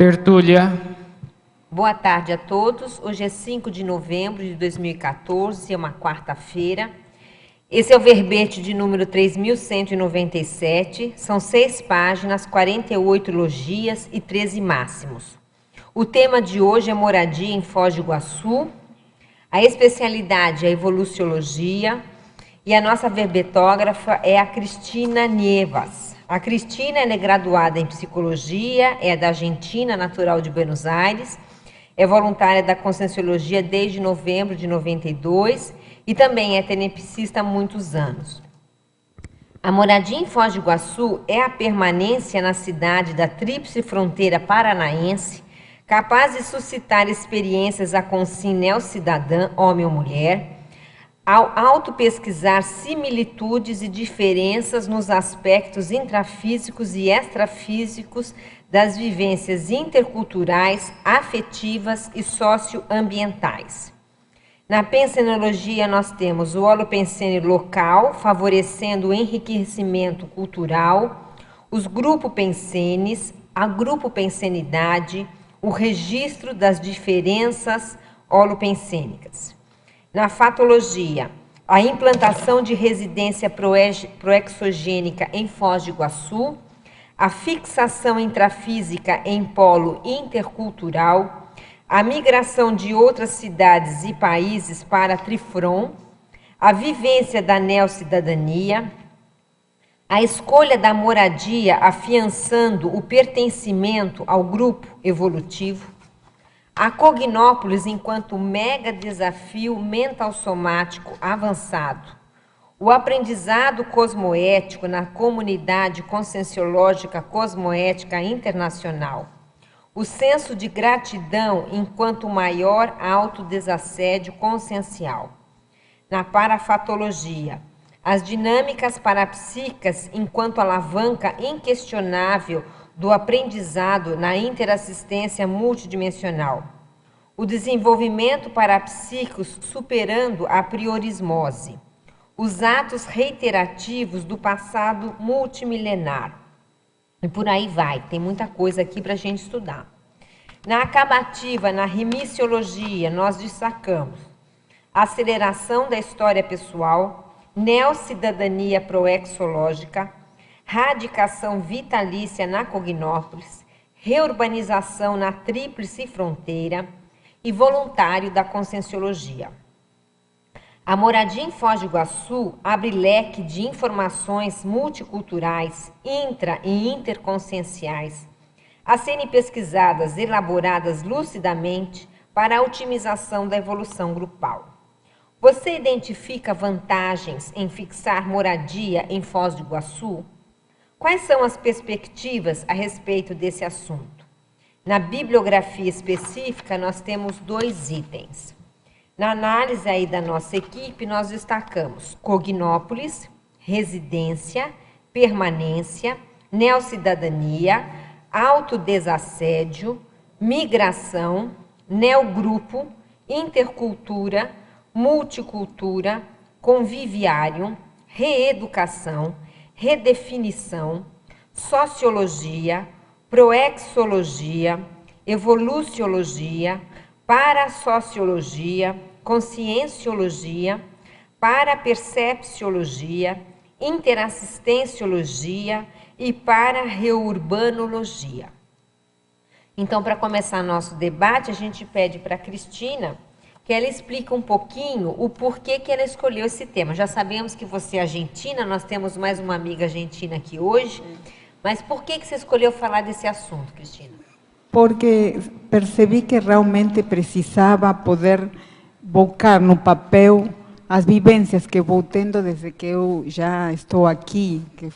Tertúlia. Boa tarde a todos. Hoje é 5 de novembro de 2014, é uma quarta-feira. Esse é o verbete de número 3197. São 6 páginas, 48 elogias e 13 máximos. O tema de hoje é moradia em Foz do Iguaçu. A especialidade é a evoluciologia. E a nossa verbetógrafa é a Cristina Nievas. A Cristina é graduada em psicologia, é da Argentina, natural de Buenos Aires, é voluntária da Conscienciologia desde novembro de 92 e também é tenepsista há muitos anos. A moradia em Foz do Iguaçu é a permanência na cidade da tríplice fronteira paranaense, capaz de suscitar experiências a consim neocidadã, homem ou mulher, ao autopesquisar similitudes e diferenças nos aspectos intrafísicos e extrafísicos das vivências interculturais, afetivas e socioambientais. Na pensenologia nós temos o holopensene local, favorecendo o enriquecimento cultural, os grupo-pensenes, a grupo-pensenidade, o registro das diferenças holopensênicas. Na fatologia, a implantação de residência proexogênica em Foz do Iguaçu, a fixação intrafísica em polo intercultural, a migração de outras cidades e países para Trifron, a vivência da neocidadania, a escolha da moradia afiançando o pertencimento ao grupo evolutivo, a Cognópolis enquanto mega desafio mental somático avançado, o aprendizado cosmoético na comunidade conscienciológica cosmoética internacional, o senso de gratidão enquanto maior autodesassédio consciencial. Na parafatologia, as dinâmicas parapsíquicas enquanto alavanca inquestionável do aprendizado na interassistência multidimensional, o desenvolvimento parapsíquico superando a priorismose, os atos reiterativos do passado multimilenar. E por aí vai, tem muita coisa aqui para a gente estudar. Na acabativa, na remissiologia, nós destacamos a aceleração da história pessoal, neocidadania proexológica, radicação vitalícia na Cognópolis, reurbanização na tríplice fronteira e voluntário da conscienciologia. A moradia em Foz do Iguaçu abre leque de informações multiculturais, intra- e interconscienciais, a serem pesquisadas, elaboradas lucidamente para a otimização da evolução grupal. Você identifica vantagens em fixar moradia em Foz do Iguaçu? Quais são as perspectivas a respeito desse assunto? Na bibliografia específica, nós temos 2 itens. Na análise aí da nossa equipe, nós destacamos Cognópolis, residência, permanência, neocidadania, autodesassédio, migração, neogrupo, intercultura, multicultura, conviviário, reeducação, redefinição, sociologia, proexologia, evoluciologia, parasociologia, conscienciologia, parapercepciologia, interassistenciologia e para-reurbanologia. Então, para começar nosso debate, a gente pede para a Cristina que ela explique um pouquinho o porquê que ela escolheu esse tema. Já sabemos que você é argentina, nós temos mais uma amiga argentina aqui hoje, mas por que você escolheu falar desse assunto, Cristina? Porque percebi que realmente precisava poder bocar no papel as vivências que vou tendo desde que eu já estou aqui, que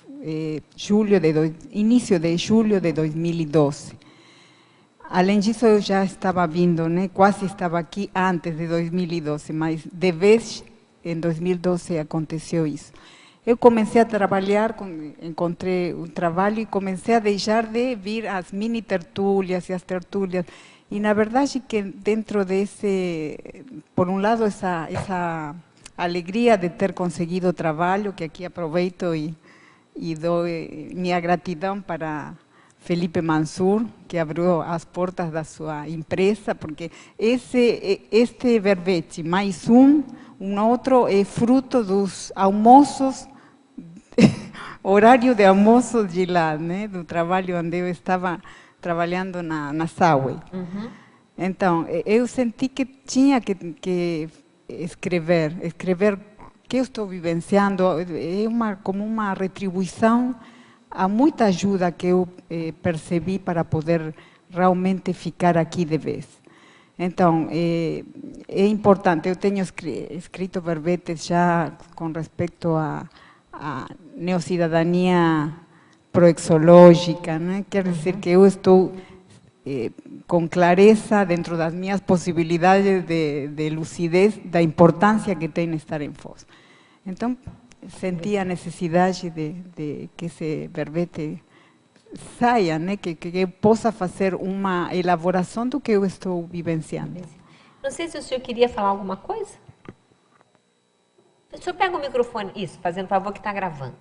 início de julho de 2012. Além disso, eu já estava vindo, né? Quase estava aqui antes de 2012, mas de vez em 2012 aconteceu isso. Eu comecei a trabalhar, encontrei um trabalho e comecei a deixar de vir às mini tertúlias e as tertúlias. E na verdade que dentro desse, por um lado, essa alegria de ter conseguido o trabalho, que aqui aproveito e dou minha gratidão para Felipe Mansur, que abriu as portas da sua empresa, porque este verbete mais um outro, é fruto dos almoços, horário de almoço de lá, né, do trabalho onde eu estava trabalhando na Saúde. Então, eu senti que tinha que escrever o que eu estou vivenciando, como uma retribuição a muita ajuda que eu percebi para poder realmente ficar aqui de vez. Então, é importante, eu tenho escrito verbetes já com respeito à neocidadania proexológica, né? Quer dizer que eu estou com clareza, dentro das minhas possibilidades de lucidez, da importância que tem estar em Foz. Então, senti a necessidade de que esse verbete saia, né? Que eu possa fazer uma elaboração do que eu estou vivenciando. Não sei se o senhor queria falar alguma coisa. O senhor pega o microfone, isso, fazendo favor que está gravando.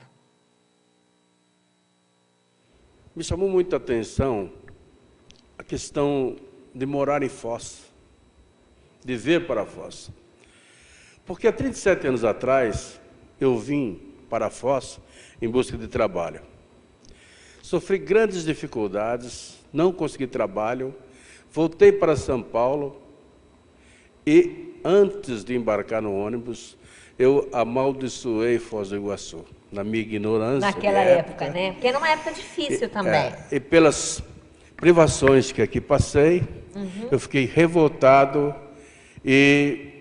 Me chamou muita atenção a questão de morar em Foz, de ver para Foz. Porque há 37 anos atrás, eu vim para Foz em busca de trabalho. Sofri grandes dificuldades, não consegui trabalho, voltei para São Paulo e, antes de embarcar no ônibus, eu amaldiçoei Foz do Iguaçu, na minha ignorância. Naquela época, né? Porque era uma época difícil também. E pelas privações que aqui passei, eu fiquei revoltado e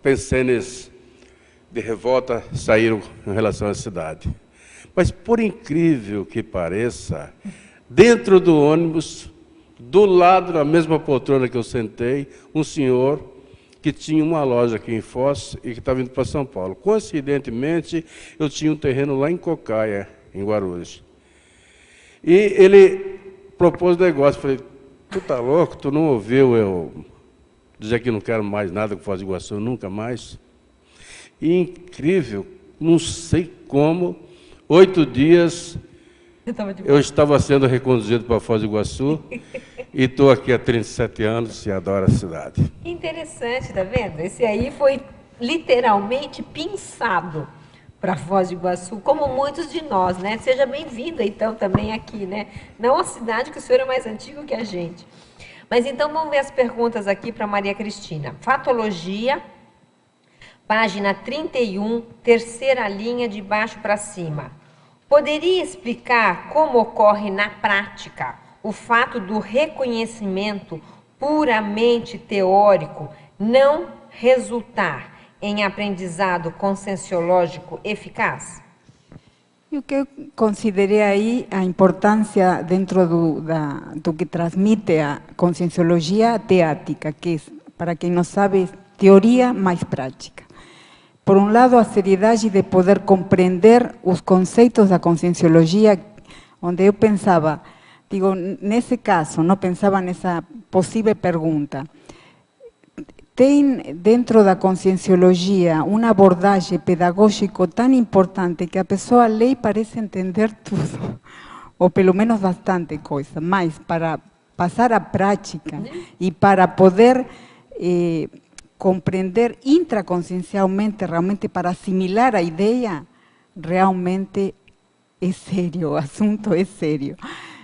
pensei de revolta saíram em relação à cidade. Mas, por incrível que pareça, dentro do ônibus, do lado da mesma poltrona que eu sentei, um senhor que tinha uma loja aqui em Foz e que estava indo para São Paulo. Coincidentemente, eu tinha um terreno lá em Cocaia, em Guarulhos. E ele propôs negócio. Falei, tu tá louco? Tu não ouviu eu dizer que não quero mais nada com Foz do Iguaçu, nunca mais? E incrível, não sei como, 8 dias eu estava sendo reconduzido para Foz do Iguaçu e estou aqui há 37 anos e adoro a cidade. Interessante, tá vendo? Esse aí foi literalmente pinçado para Foz do Iguaçu, como muitos de nós, né? Seja bem-vindo, então, também aqui, né? Não a cidade, que o senhor é mais antigo que a gente. Mas então, vamos ver as perguntas aqui para Maria Cristina. Fatologia, página 31, terceira linha de baixo para cima. Poderia explicar como ocorre na prática o fato do reconhecimento puramente teórico não resultar em aprendizado conscienciológico eficaz? E o que eu considerei aí a importância dentro do que transmite a conscienciologia teática, que é, para quem não sabe, teoria mais prática. Por um lado, a seriedade de poder compreender os conceitos da conscienciologia, onde eu pensava, digo, nesse caso, não pensava nessa possível pergunta. Tem dentro da conscienciologia uma abordagem pedagógica tão importante que a pessoa lê e parece entender tudo, ou pelo menos bastante coisa, mas para passar à prática e para poder compreender intraconsciencialmente, realmente para assimilar a ideia, realmente é sério, o assunto é sério.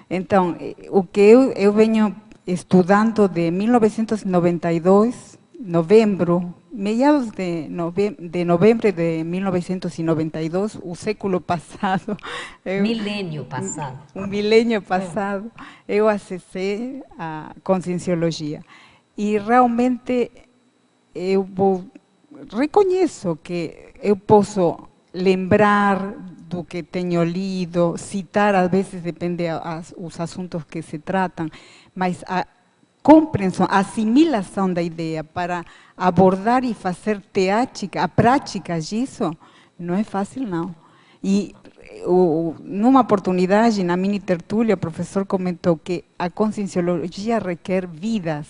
Então, o que eu venho estudando de 1992, novembro, meados de novembro de 1992, o século passado. Milênio passado. Um milênio passado, eu acessei a conscienciologia. E realmente eu reconheço que eu posso lembrar do que tenho lido, citar, às vezes depende os assuntos que se tratam, mas a compreensão, a assimilação da ideia para abordar e fazer teática, a prática disso, não é fácil não. E numa oportunidade, na mini tertúlia, o professor comentou que a conscienciologia requer vidas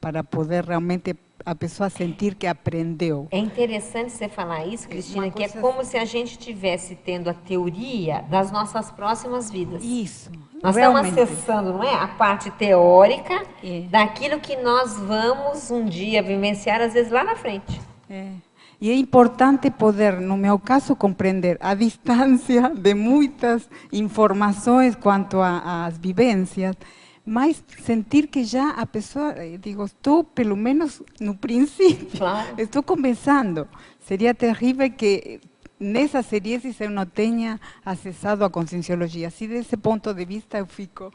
para poder realmente a pessoa sentir que aprendeu. É interessante você falar isso, Cristina, uma que é coisa como se a gente estivesse tendo a teoria das nossas próximas vidas. Isso, Nós realmente. estamos acessando, não é, a parte teórica É. daquilo que nós vamos um dia vivenciar, às vezes lá na frente. É. E é importante poder, no meu caso, compreender a distância de muitas informações quanto às vivências, mas sentir que já a pessoa, digo, estou pelo menos no princípio, Claro. estou começando. Seria terrível que nessa seriedade eu não tenha acessado a conscienciologia. Assim, desse ponto de vista, eu fico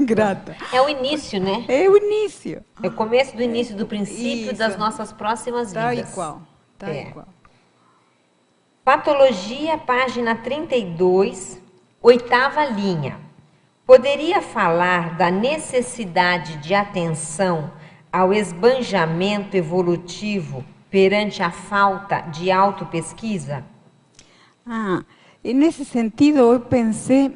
grata. É o início, né? É o início. É o começo do início, do princípio Isso. das nossas próximas Tal e vidas. qual, tal É. e qual. Patologia, página 32, 8ª linha. Poderia falar da necessidade de atenção ao esbanjamento evolutivo perante a falta de autopesquisa? E nesse sentido eu pensei,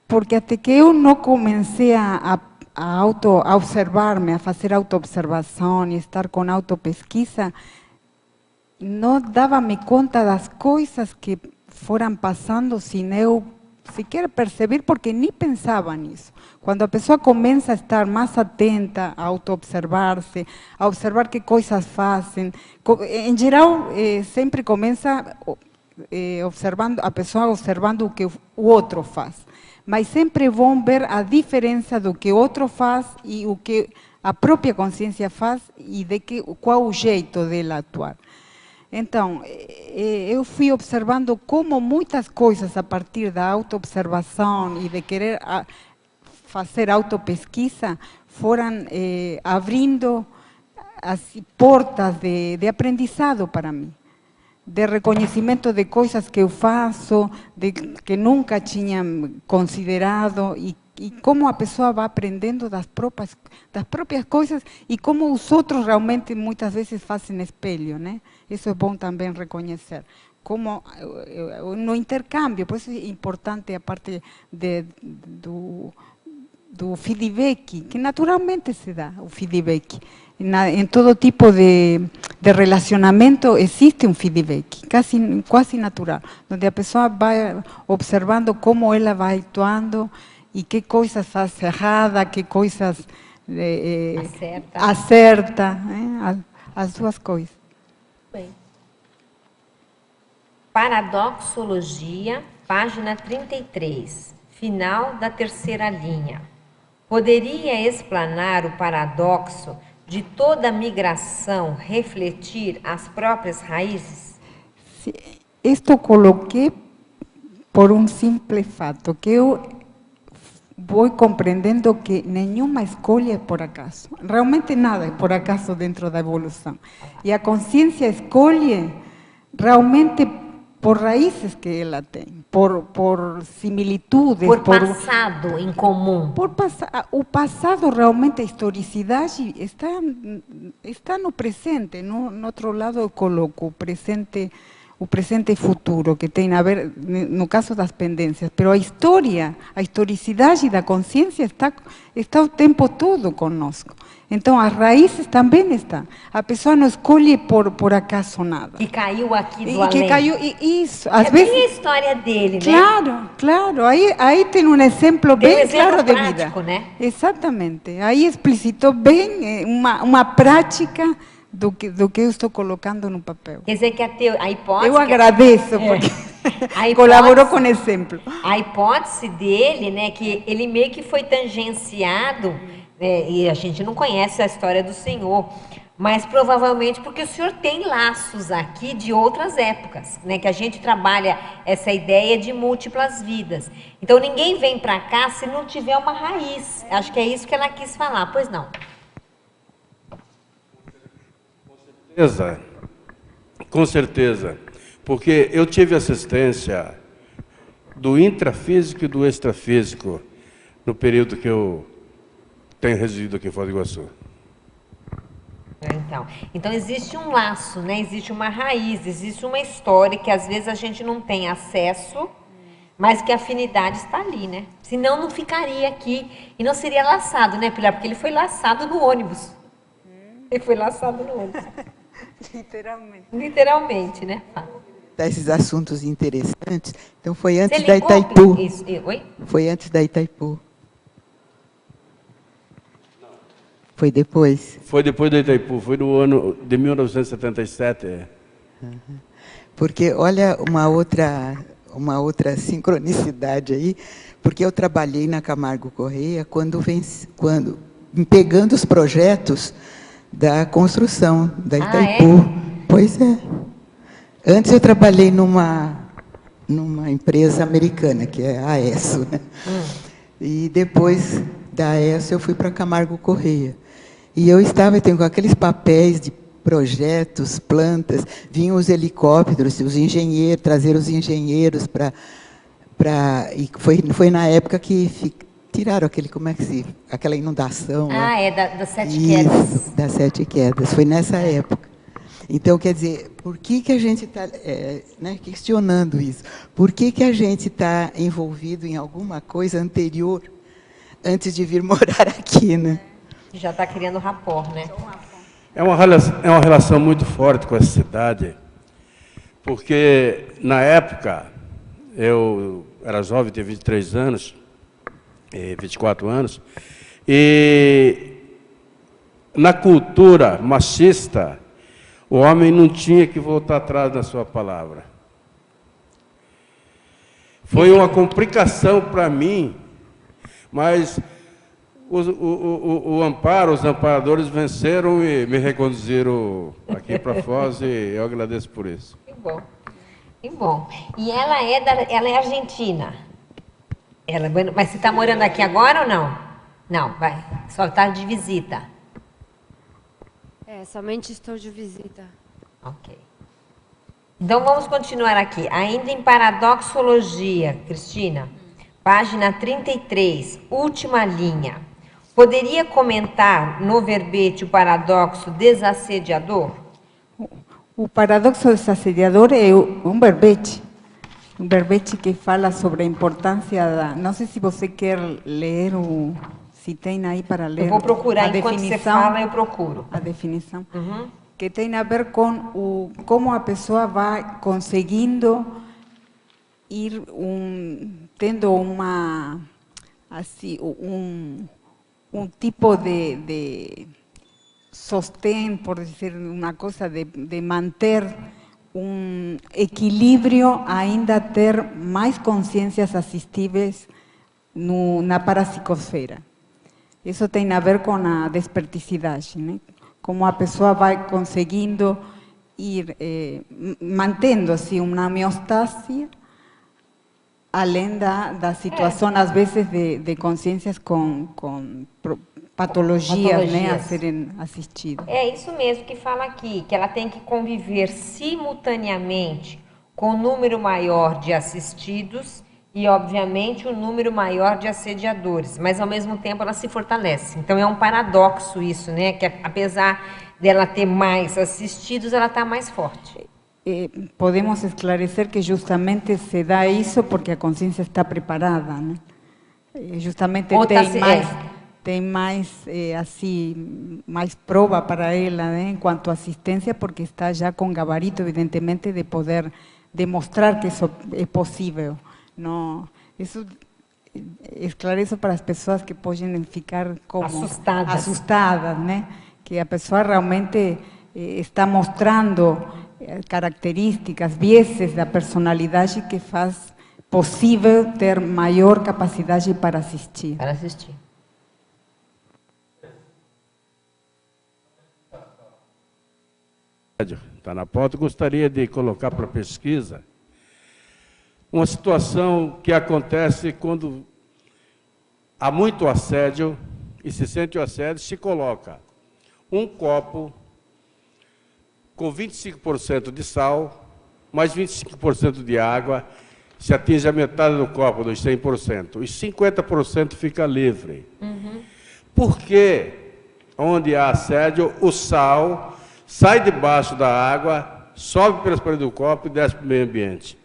porque até que eu não comecei a observar-me, a fazer autoobservação e estar com autopesquisa, não dava-me conta das coisas que foram passando sem eu sequer perceber, porque nem pensava nisso. Quando a pessoa começa a estar mais atenta a auto-observar-se, a observar que coisas fazem, em geral, sempre começa observando, a pessoa observando o que o outro faz. Mas sempre vão ver a diferença do que o outro faz e o que a própria consciência faz e qual o jeito dela atuar. Então, eu fui observando como muitas coisas a partir da autoobservação e de querer fazer autopesquisa foram abrindo as portas de aprendizado para mim, de reconhecimento de coisas que eu faço, que nunca tinha considerado e como a pessoa vai aprendendo das próprias coisas e como os outros realmente muitas vezes fazem espelho, né? Isso é bom também reconhecer. Como no intercâmbio, por isso é importante a parte do feedback, que naturalmente se dá o feedback. Em todo tipo de relacionamento existe um feedback, quase natural, onde a pessoa vai observando como ela vai atuando e que coisas faz errada, que coisas acerta, né? As duas coisas. Bem. Paradoxologia, página 33, final da 3ª linha. Poderia explanar o paradoxo de toda migração refletir as próprias raízes? Isto coloquei por um simples fato, que eu vou compreendendo que nenhuma escolha é por acaso. Realmente nada é por acaso dentro da evolução. E a consciência escolhe realmente por raízes que ela tem, por similitudes. Por passado em comum. O passado, realmente, a historicidade está no presente. No outro lado eu coloco o presente e futuro, que tem a ver, no caso das pendências. Pero a historicidade da consciência está o tempo todo conosco. Então, as raízes também estão. A pessoa não escolhe por acaso nada. Que caiu aqui do além. Que caiu, isso. Às vezes, bem a história dele, né? Claro. Aí tem um exemplo bem claro de prático, vida. Né? Exatamente. Aí explicitou bem uma prática do que eu estou colocando no papel. Quer dizer que a hipótese... Eu agradeço, porque colaborou com exemplo. A hipótese dele, né, que ele meio que foi tangenciado, e a gente não conhece a história do senhor, mas provavelmente porque o senhor tem laços aqui de outras épocas, né, que a gente trabalha essa ideia de múltiplas vidas. Então ninguém vem para cá se não tiver uma raiz. Acho que é isso que ela quis falar, pois não? Com certeza, porque eu tive assistência do intrafísico e do extrafísico no período que eu tenho residido aqui em Foz do Iguaçu. Então existe um laço, né? Existe uma raiz, existe uma história que às vezes a gente não tem acesso, mas que a afinidade está ali, né? Senão não ficaria aqui e não seria laçado, né, Pilar? Porque ele foi laçado no ônibus. Ele foi laçado no outro. Literalmente. Literalmente, né? Esses assuntos interessantes. Então, foi Você antes da ligou? Itaipu. Isso, oi? Foi antes da Itaipu. Foi depois. Foi depois da Itaipu, foi no ano de 1977. Porque, olha, uma outra sincronicidade aí, porque eu trabalhei na Camargo Correia pegando os projetos da construção da Itaipu. Pois é. Antes eu trabalhei numa empresa americana, que é a AESO, né? E depois da AESO eu fui para Camargo Correia. E eu estava com aqueles papéis de projetos, plantas, vinham os helicópteros, os engenheiros, trazer os engenheiros e foi na época que tiraram aquela inundação. Das 7 quedas. Das 7 quedas, foi nessa época. Então, quer dizer, por que a gente está questionando isso? Por que a gente está envolvido em alguma coisa anterior, antes de vir morar aqui, né? Já está criando rapport, né? É uma relação muito forte com essa cidade, porque, na época, eu era jovem, tinha 23 anos, 24 anos, e na cultura machista, o homem não tinha que voltar atrás da sua palavra. Foi uma complicação para mim, mas os amparadores venceram e me reconduziram aqui para Foz, e eu agradeço por isso. Que bom. Que bom. E ela é argentina. Mas você está morando aqui agora ou não? Não, vai. Só está de visita. Somente estou de visita. Ok. Então, vamos continuar aqui. Ainda em Paradoxologia, Cristina, página 33, última linha. Poderia comentar no verbete o paradoxo desassediador? O paradoxo desassediador é um verbete que fala sobre a importância da... Não sei se você quer ler se tem aí para ler. Eu vou procurar, enquanto você fala, eu procuro. A definição. Que tem a ver com como a pessoa vai conseguindo ir tendo um tipo de sostém, por dizer uma coisa, de manter um equilíbrio, ainda ter mais consciências assistíveis na parapsicosfera. Isso tem a ver com a desperticidade, né? Como a pessoa vai conseguindo ir mantendo assim, uma homeostase, além da situação, às vezes, de consciências com patologias, né, a serem assistidas. É isso mesmo que fala aqui, que ela tem que conviver simultaneamente com um número maior de assistidos e, obviamente, um número maior de assediadores, mas, ao mesmo tempo, ela se fortalece. Então, é um paradoxo isso, né, que apesar dela ter mais assistidos, ela está mais forte. Podemos esclarecer que justamente se dá isso porque a consciência está preparada, né? Justamente tem mais assim, mais prova para ela, né, enquanto assistência, porque está já com gabarito, evidentemente, de poder demonstrar que isso é possível. Não, isso esclareço para as pessoas que podem ficar como assustadas, né? Que a pessoa realmente está mostrando características, vieses da personalidade que faz possível ter maior capacidade para assistir. Para assistir. Está na pauta. Eu gostaria de colocar para pesquisa uma situação que acontece quando há muito assédio e se sente o assédio, se coloca um copo com 25% de sal, mais 25% de água, se atinge a metade do copo, dos 100%, e 50% fica livre. Por que, onde há assédio, o sal sai debaixo da água, sobe pelas paredes do copo e desce para o meio ambiente?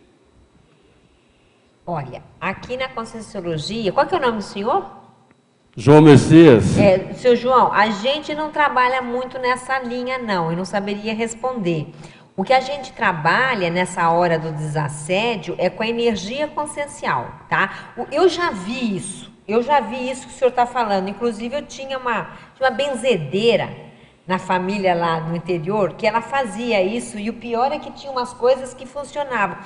Olha, aqui na Conscienciologia, qual que é o nome do senhor? João Messias. Seu João, a gente não trabalha muito nessa linha, não. Eu não saberia responder. O que a gente trabalha nessa hora do desassédio é com a energia consciencial, tá? Eu já vi isso que o senhor está falando. Inclusive, eu tinha uma benzedeira na família lá no interior, que ela fazia isso, e o pior é que tinha umas coisas que funcionavam.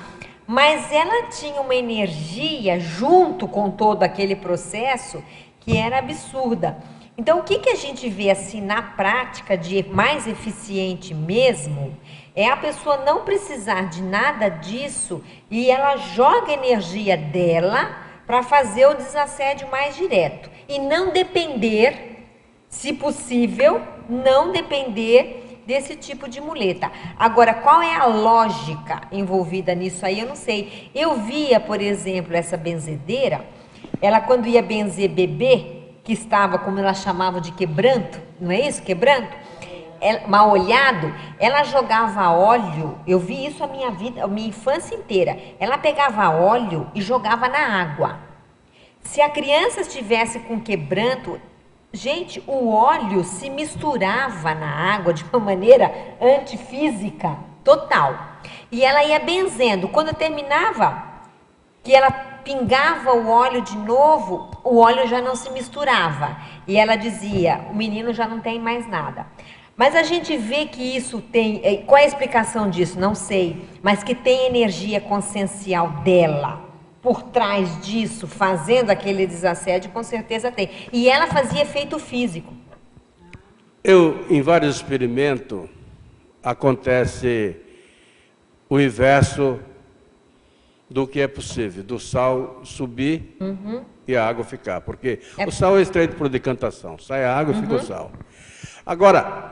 Mas ela tinha uma energia junto com todo aquele processo que era absurda. Então, o que a gente vê assim na prática de mais eficiente mesmo, é a pessoa não precisar de nada disso e ela joga a energia dela para fazer o desassédio mais direto. E não depender, se possível, não depender desse tipo de muleta. Agora, qual é a lógica envolvida nisso aí? Eu não sei. Eu via, por exemplo, essa benzedeira, ela quando ia benzer bebê, que estava, como ela chamava, de quebranto, não é isso? Quebranto? Mal olhado, ela jogava óleo, eu vi isso a minha infância inteira. Ela pegava óleo e jogava na água. Se a criança estivesse com quebranto, gente, o óleo se misturava na água de uma maneira antifísica total. E ela ia benzendo. Quando terminava, que ela pingava o óleo de novo, o óleo já não se misturava. E ela dizia, o menino já não tem mais nada. Mas a gente vê que isso tem... Qual é a explicação disso? Não sei. Mas que tem energia consciencial dela por trás disso, fazendo aquele desassédio, com certeza tem. E ela fazia efeito físico. Em vários experimentos, acontece o inverso do que é possível, do sal subir e a água ficar. Porque o sal é extraído por decantação, sai a água e fica o sal. Agora,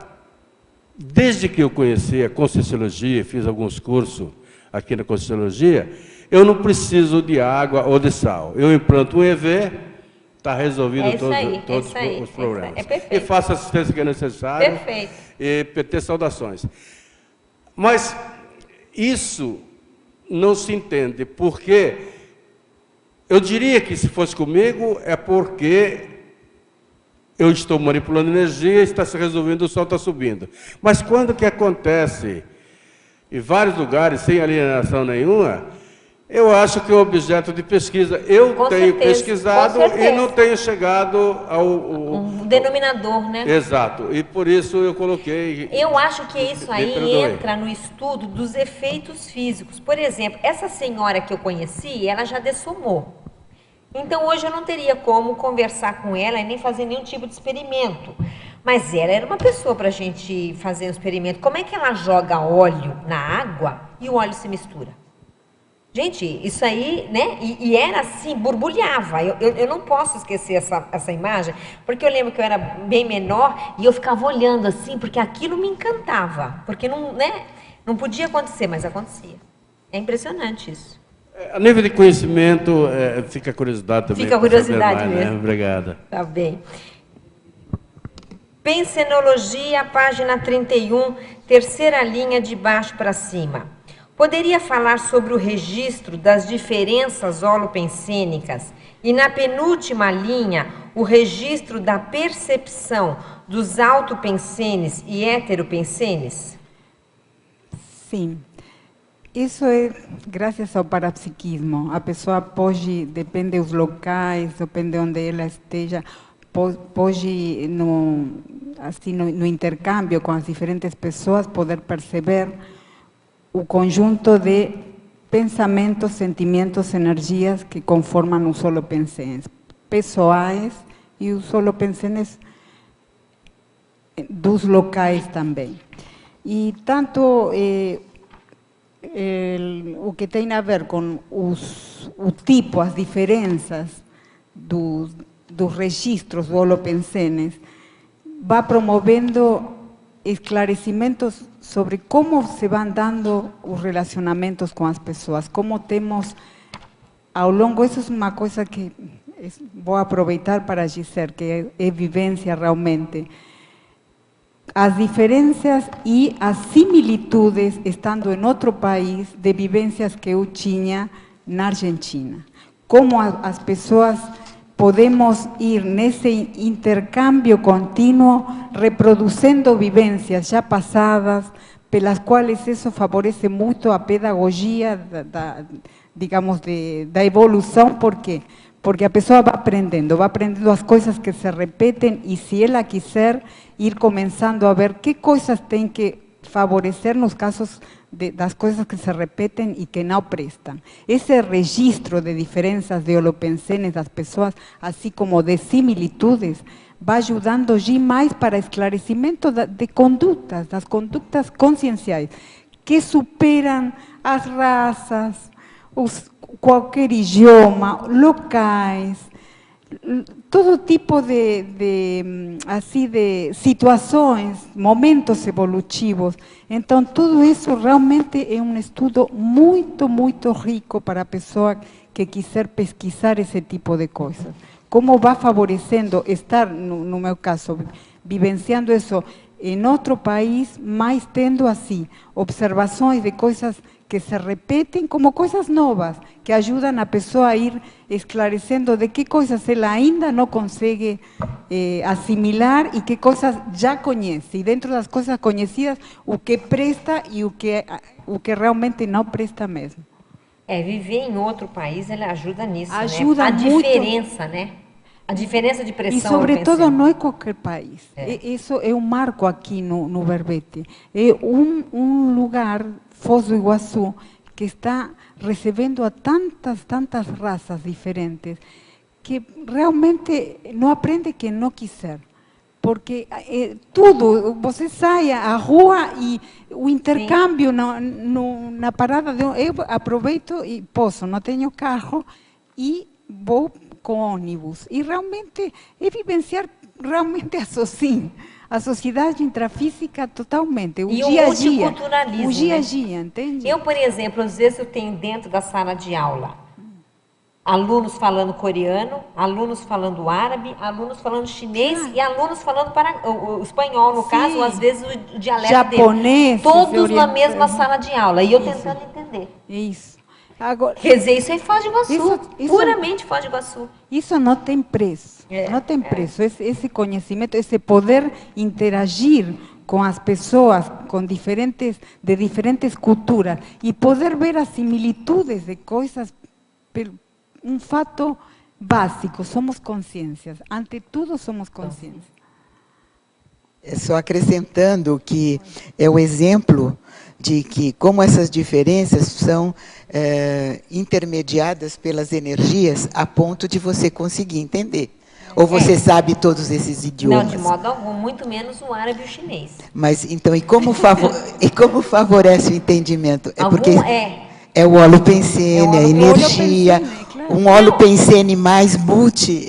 desde que eu conheci a Conscienciologia, fiz alguns cursos aqui na Conscienciologia, eu não preciso de água ou de sal. Eu implanto um EV, está resolvido todos os problemas. É perfeito. E faço a assistência que é necessária. Perfeito. E PT saudações. Mas isso não se entende, porque eu diria que se fosse comigo é porque eu estou manipulando energia e está se resolvendo, o sol está subindo. Mas quando que acontece em vários lugares, sem alienação nenhuma, eu acho que é objeto de pesquisa. Eu tenho pesquisado e não tenho chegado ao... Um denominador, né? Exato. E por isso eu coloquei... Eu acho que isso aí entra no estudo dos efeitos físicos. Por exemplo, essa senhora que eu conheci, ela já dessomou. Então, hoje eu não teria como conversar com ela e nem fazer nenhum tipo de experimento. Mas ela era uma pessoa para a gente fazer um experimento. Como é que ela joga óleo na água e o óleo se mistura? Gente, isso aí, né? E era assim, borbulhava. Eu não posso esquecer essa imagem, porque eu lembro que eu era bem menor e eu ficava olhando assim, porque aquilo me encantava. Porque não, né? Não podia acontecer, mas acontecia. É impressionante isso. A nível de conhecimento, fica a curiosidade também. Fica a curiosidade mais, mesmo. Né? Obrigada. Tá bem. Pensenologia, página 31, terceira linha de baixo para cima. Poderia falar sobre o registro das diferenças holopensênicas e, na penúltima linha, o registro da percepção dos autopensenes e heteropensenes? Sim. Isso é graças ao parapsiquismo. A pessoa pode, depende dos locais, depende de onde ela esteja, pode, no intercâmbio com as diferentes pessoas, poder perceber o conjunto de pensamentos, sentimentos, energias que conformam os holopensenes pessoais e os holopensenes dos locais também. E tanto o que tem a ver com o tipo, as diferenças dos registros do holopensenes, vai promovendo esclarecimentos sobre como se vão dando os relacionamentos com as pessoas, como temos ao longo, isso é uma coisa que vou aproveitar para dizer, que é vivência realmente, as diferenças e as similitudes, estando em outro país, de vivências que eu tinha na Argentina. Como as pessoas podemos ir nesse intercâmbio contínuo, reproduzindo vivências já passadas, pelas quais isso favorece muito a pedagogia digamos, da evolução. Por quê? Porque a pessoa vai aprendendo as coisas que se repetem, e se ela quiser ir começando a ver que coisas tem que favorecer nos casos das coisas que se repetem e que não prestam. Esse registro de diferenças de holopensenes das pessoas, assim como de similitudes, vai ajudando demais para esclarecimento de condutas, das condutas conscienciais, que superam as raças, qualquer idioma, locais, todo tipo de situações, momentos evolutivos. Então, tudo isso realmente é um estudo muito, muito rico para a pessoa que quiser pesquisar esse tipo de coisas. Como vai favorecendo estar, no meu caso, vivenciando isso em outro país, mas tendo assim observações de coisas que se repetem como coisas novas, que ajudam a pessoa a ir esclarecendo de que coisas ela ainda não consegue assimilar e que coisas já conhece. E dentro das coisas conhecidas, o que presta e o que realmente não presta mesmo. Viver em outro país, ele ajuda nisso, Ajuda né? A muito. diferença, né? A diferença de pressão. E, sobretudo, não é qualquer país. Isso é um marco aqui no Verbete. É um lugar, Foz do Iguaçu, que está recebendo a tantas raças diferentes, que realmente não aprende quem não quiser. Porque tudo, você sai à rua e o intercâmbio na parada, eu aproveito e posso, não tenho carro e vou com ônibus. E realmente é vivenciar realmente assim, a sociedade intrafísica totalmente, o dia a dia. O dia a dia, entende? Eu, por exemplo, às vezes eu tenho dentro da sala de aula alunos falando coreano, alunos falando árabe, alunos falando chinês e alunos falando o espanhol, no caso, ou às vezes o dialeto japonês, dele. Todos na mesma sala de aula, e eu tentando entender. Isso. Agora, quer dizer, isso é Foz do Iguaçu, puramente Foz do Iguaçu. Isso não tem preço, não tem preço. Esse conhecimento, esse poder interagir com as pessoas de diferentes culturas e poder ver as similitudes de coisas, um fato básico, somos consciências, ante tudo somos consciências. Só acrescentando que é o exemplo de que como essas diferenças são intermediadas pelas energias a ponto de você conseguir entender. Ou você sabe todos esses idiomas? Não, de modo algum, muito menos o árabe e o chinês. Mas então, e como favorece o entendimento? Porque É o holopensene, a energia, um holopensene mais multi.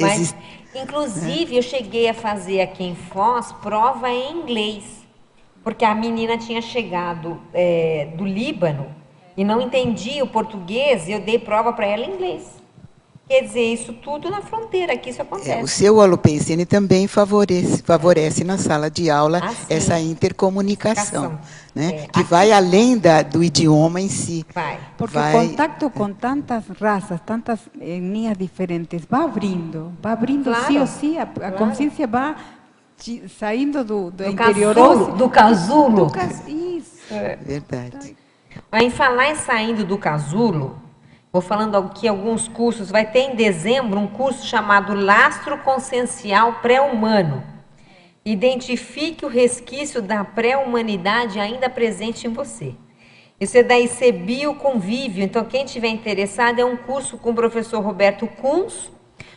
Inclusive, eu cheguei a fazer aqui em Foz prova em inglês, porque a menina tinha chegado do Líbano e não entendia o português, e eu dei prova para ela em inglês. Quer dizer, isso tudo na fronteira, aqui isso acontece. O seu holopensene também favorece na sala de aula essa intercomunicação, né? Que vai além do idioma em si. Porque o contato com tantas raças, tantas etnias diferentes, vai abrindo claro, sim ou sim, a consciência vai saindo do interior. Do casulo. Isso. Verdade. Em falar em saindo do casulo, vou falando aqui alguns cursos. Vai ter em dezembro um curso chamado Lastro Consciencial Pré-Humano. Identifique o resquício da pré-humanidade ainda presente em você. Isso é da ICBio Convívio. Então, quem estiver interessado, é um curso com o professor Roberto Kunz,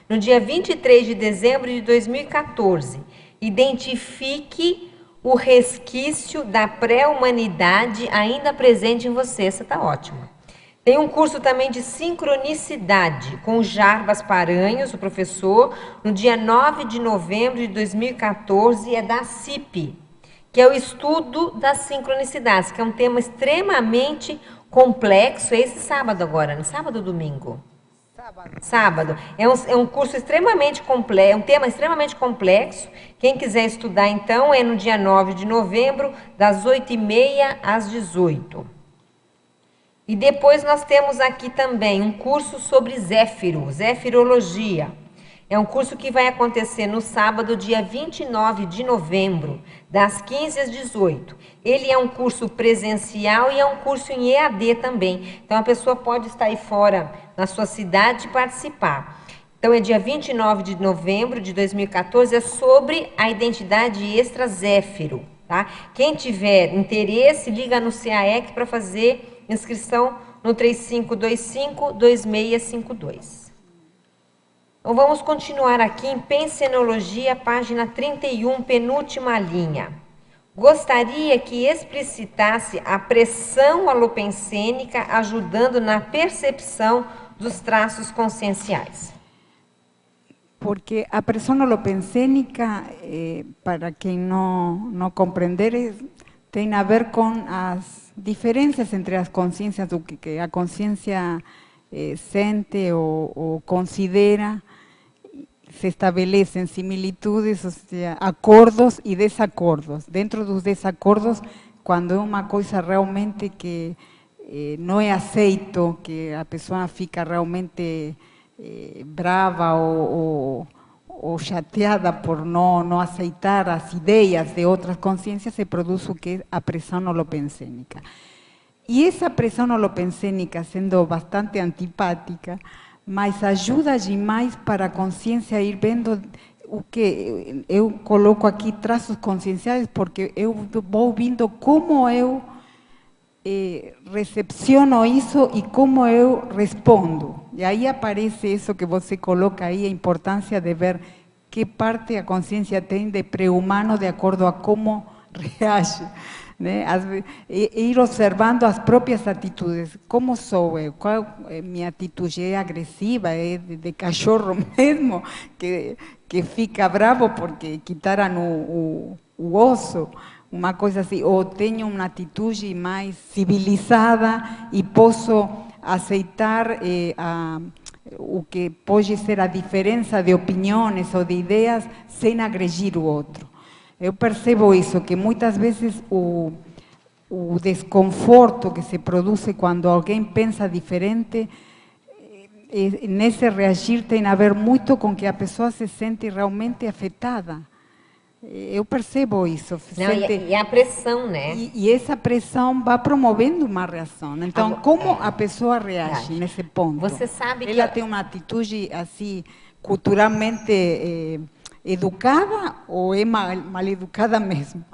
no dia 23 de dezembro de 2014. Identifique o resquício da pré-humanidade ainda presente em você. Essa está ótima. Tem um curso também de sincronicidade com o Jarbas Paranhos, o professor, no dia 9 de novembro de 2014, é da CIP, que é o estudo das sincronicidades, que é um tema extremamente complexo. É esse sábado agora, no sábado ou domingo? Sábado. É um curso extremamente complexo, é um tema extremamente complexo. Quem quiser estudar, então, é no dia 9 de novembro, das 8h30 às 18h. E depois nós temos aqui também um curso sobre Zéfiro, Zefirologia. É um curso que vai acontecer no sábado, dia 29 de novembro, das 15 às 18. Ele é um curso presencial e é um curso em EAD também. Então, a pessoa pode estar aí fora, na sua cidade, e participar. Então, é dia 29 de novembro de 2014, é sobre a identidade extra Zéfiro. Tá? Quem tiver interesse, liga no CAEC para fazer inscrição no 3525-2652. Então, vamos continuar aqui em Pensenologia, página 31, penúltima linha. Gostaria que explicitasse a pressão alopensênica ajudando na percepção dos traços conscienciais. Porque a pressão holopensênica, para quem não compreender, tem a ver com as diferenças entre as consciências, do que a consciência sente ou considera, se estabelecem similitudes, ou seja, acordos e desacordos. Dentro dos desacordos, quando é uma coisa realmente que não é aceito, que a pessoa fica realmente brava ou chateada por não aceitar as ideias de outras consciências, se produz o que é a pressão holopensênica. E essa pressão holopensênica, sendo bastante antipática, mas ajuda demais para a consciência ir vendo o que eu coloco aqui, traços conscienciais, porque eu vou vendo como eu recepciono isso e como eu respondo. E aí aparece isso que você coloca aí, a importância de ver que parte a consciência tem de pré-humano de acordo a como reage. Né? Ir observando as próprias atitudes, como sou eu, qual é minha atitude, é agressiva, é de cachorro mesmo, que fica bravo porque quitaram o osso, uma coisa assim, ou tenho uma atitude mais civilizada e posso aceitar o que pode ser a diferença de opiniões ou de ideias sem agredir o outro. Eu percebo isso, que muitas vezes o desconforto que se produz quando alguém pensa diferente, nesse reagir tem a ver muito com que a pessoa se sente realmente afetada. Eu percebo isso. E a pressão, né? E essa pressão vai promovendo uma reação. Então, como a pessoa reage nesse ponto? Você sabe que ela tem uma atitude assim, culturalmente educada ou é mal educada mesmo?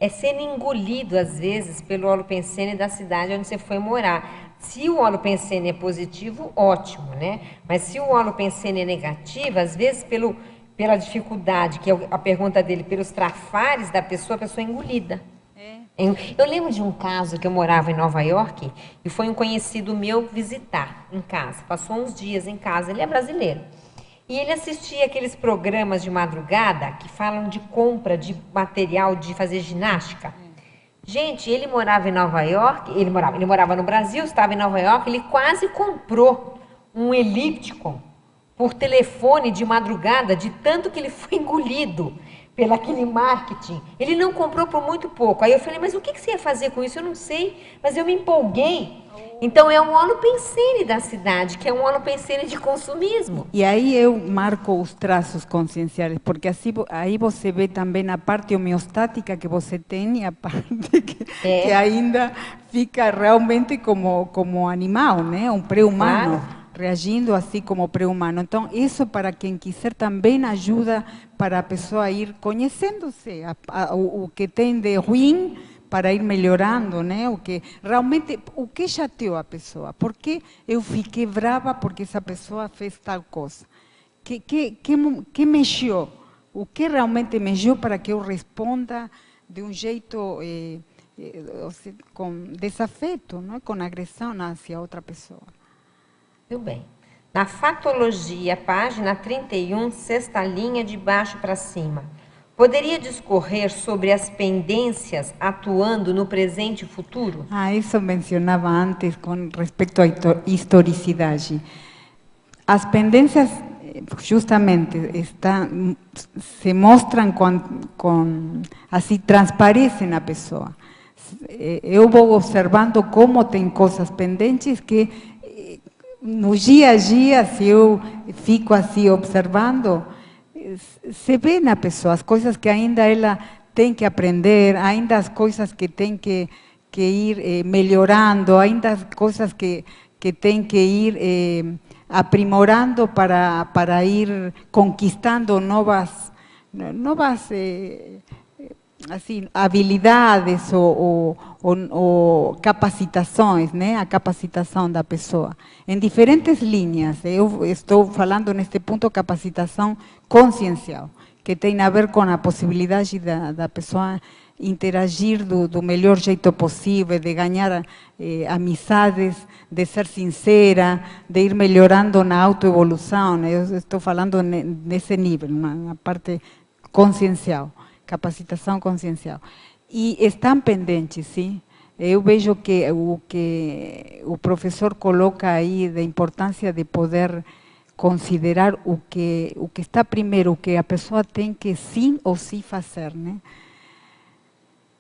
É sendo engolido, às vezes, pelo holopensene da cidade onde você foi morar. Se o holopensene é positivo, ótimo, né? Mas se o holopensene é negativo, às vezes, pela dificuldade, que é a pergunta dele, pelos trafares da pessoa, a pessoa é engolida. Eu lembro de um caso que eu morava em Nova York e foi um conhecido meu visitar em casa. Passou uns dias em casa, ele é brasileiro. E ele assistia aqueles programas de madrugada que falam de compra de material de fazer ginástica. Gente, ele morava em Nova York, ele morava no Brasil, estava em Nova York, ele quase comprou um Ellipticon por telefone de madrugada, de tanto que ele foi engolido pelo aquele marketing. Ele não comprou por muito pouco. Aí eu falei, mas o que você ia fazer com isso? Eu não sei, mas eu me empolguei. Então é um holopensene da cidade, que é um holopensene de consumismo. E aí eu marco os traços conscienciais, porque assim, aí você vê também a parte homeostática que você tem e a parte que ainda fica realmente como animal, né? Um pré-humano. Claro. Reagindo assim como pré-humano. Então, isso para quem quiser também ajuda para a pessoa ir conhecendo-se, o que tem de ruim para ir melhorando, né? O que chateou a pessoa? Por que eu fiquei brava porque essa pessoa fez tal coisa? Que mexeu? O que realmente mexeu para que eu responda de um jeito com desafeto, não? Com agressão hacia outra pessoa? Muito bem. Na Fatologia, página 31, sexta linha, de baixo para cima. Poderia discorrer sobre as pendências atuando no presente e futuro? Isso mencionava antes com respeito à historicidade. As pendências, justamente, se mostram assim, transparecem na pessoa. Eu vou observando como tem coisas pendentes que no dia a dia, se eu fico assim observando, se vê na pessoa as coisas que ainda ela tem que aprender, ainda as coisas que tem que ir melhorando, ainda as coisas que tem que ir aprimorando para ir conquistando novas assim, habilidades ou capacitações, né? A capacitação da pessoa. Em diferentes linhas, eu estou falando neste ponto capacitação consciencial, que tem a ver com a possibilidade da pessoa interagir do melhor jeito possível, de ganhar amizades, de ser sincera, de ir melhorando na autoevolução, né? Eu estou falando nesse nível, na parte consciencial, capacitação consciencial. E estão pendentes, sim. Eu vejo que o professor coloca aí da importância de poder considerar o que está primeiro, o que a pessoa tem que sim ou sim fazer, né?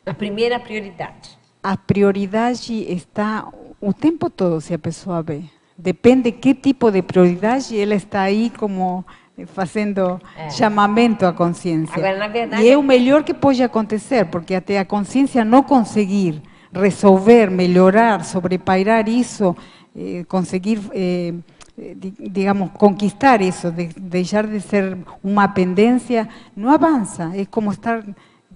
A primeira prioridade. A prioridade está o tempo todo, se a pessoa vê. Depende que tipo de prioridade, ela está aí como fazendo chamamento à consciência. Agora, na verdade, e é o melhor que pode acontecer, porque até a consciência não conseguir resolver, melhorar, sobrepairar isso, conseguir, digamos, conquistar isso, deixar de ser uma pendência, não avança. É como estar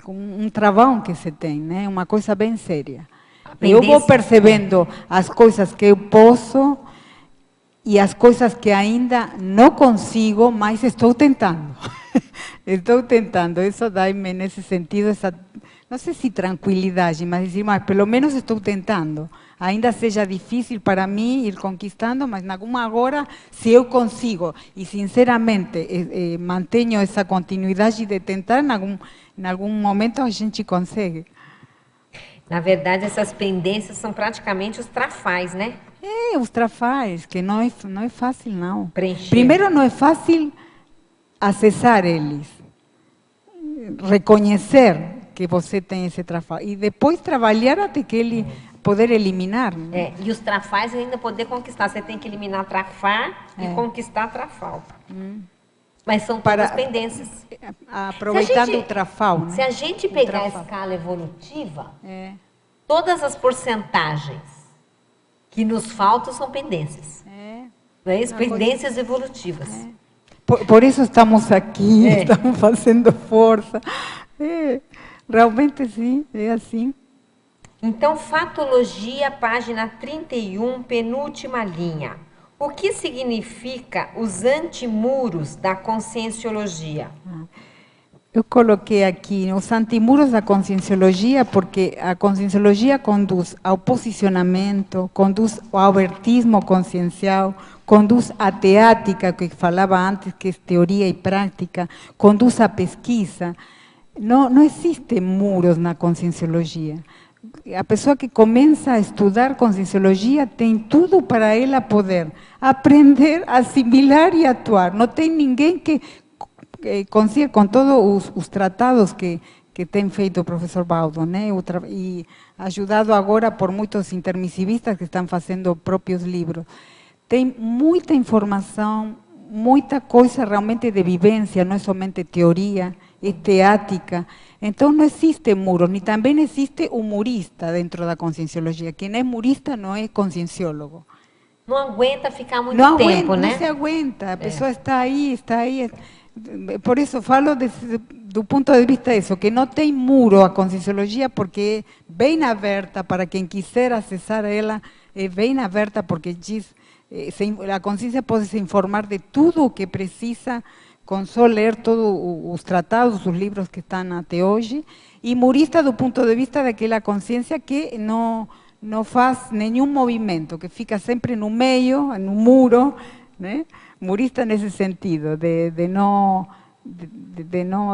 com um travão que se tem, né? Uma coisa bem séria. Eu vou percebendo as coisas que eu posso e as coisas que ainda não consigo, mas estou tentando. Estou tentando. Isso dá-me, nesse sentido, essa, não sei se tranquilidade, mas pelo menos estou tentando. Ainda seja difícil para mim ir conquistando, mas em alguma hora, se eu consigo, e sinceramente mantenho essa continuidade de tentar, em algum momento a gente consegue. Na verdade, essas pendências são praticamente os trafais, né? Os trafais, que não é fácil, não. Preencher. Primeiro, não é fácil acessar eles, reconhecer que você tem esse trafal, e depois trabalhar até que ele poder eliminar. E os trafais ainda poder conquistar. Você tem que eliminar trafar e conquistar trafal. Mas são todas pendências. Aproveitando o trafal, né? Se a gente pegar a escala evolutiva, todas as porcentagens que nos faltam são pendências. Não é isso? Pendências evolutivas. Por isso estamos aqui, estamos fazendo força. Realmente sim, é assim. Então, fatologia, página 31, penúltima linha. O que significa os antimuros da conscienciologia? Eu coloquei aqui os antimuros da conscienciologia, porque a conscienciologia conduz ao posicionamento, conduz ao abertismo consciencial, conduz à teática, que falava antes, que é teoria e prática, conduz à pesquisa. Não existem muros na conscienciologia. A pessoa que começa a estudar conscienciologia tem tudo para ela poder aprender, assimilar e atuar. Não tem ninguém que consiga, com todos os tratados que tem feito o professor Baudo, né? E ajudado agora por muitos intermissivistas que estão fazendo próprios livros. Tem muita informação, muita coisa realmente de vivência, não é somente teoria, é teática. Então não existe muro, nem também existe humorista dentro da conscienciologia. Quem é humorista não é conscienciólogo. Não aguenta ficar muito tempo, tempo, né? Não se aguenta, a pessoa está aí. Por isso falo do ponto de vista disso, que não tem muro a conscienciologia, porque é bem aberta para quem quiser acessar ela, é bem aberta porque diz, a consciência pode se informar de tudo o que precisa, com só ler todos os tratados, os livros que estão até hoje, e murista do ponto de vista daquela consciência que não faz nenhum movimento, que fica sempre no meio, no muro, né? Murista nesse sentido, de não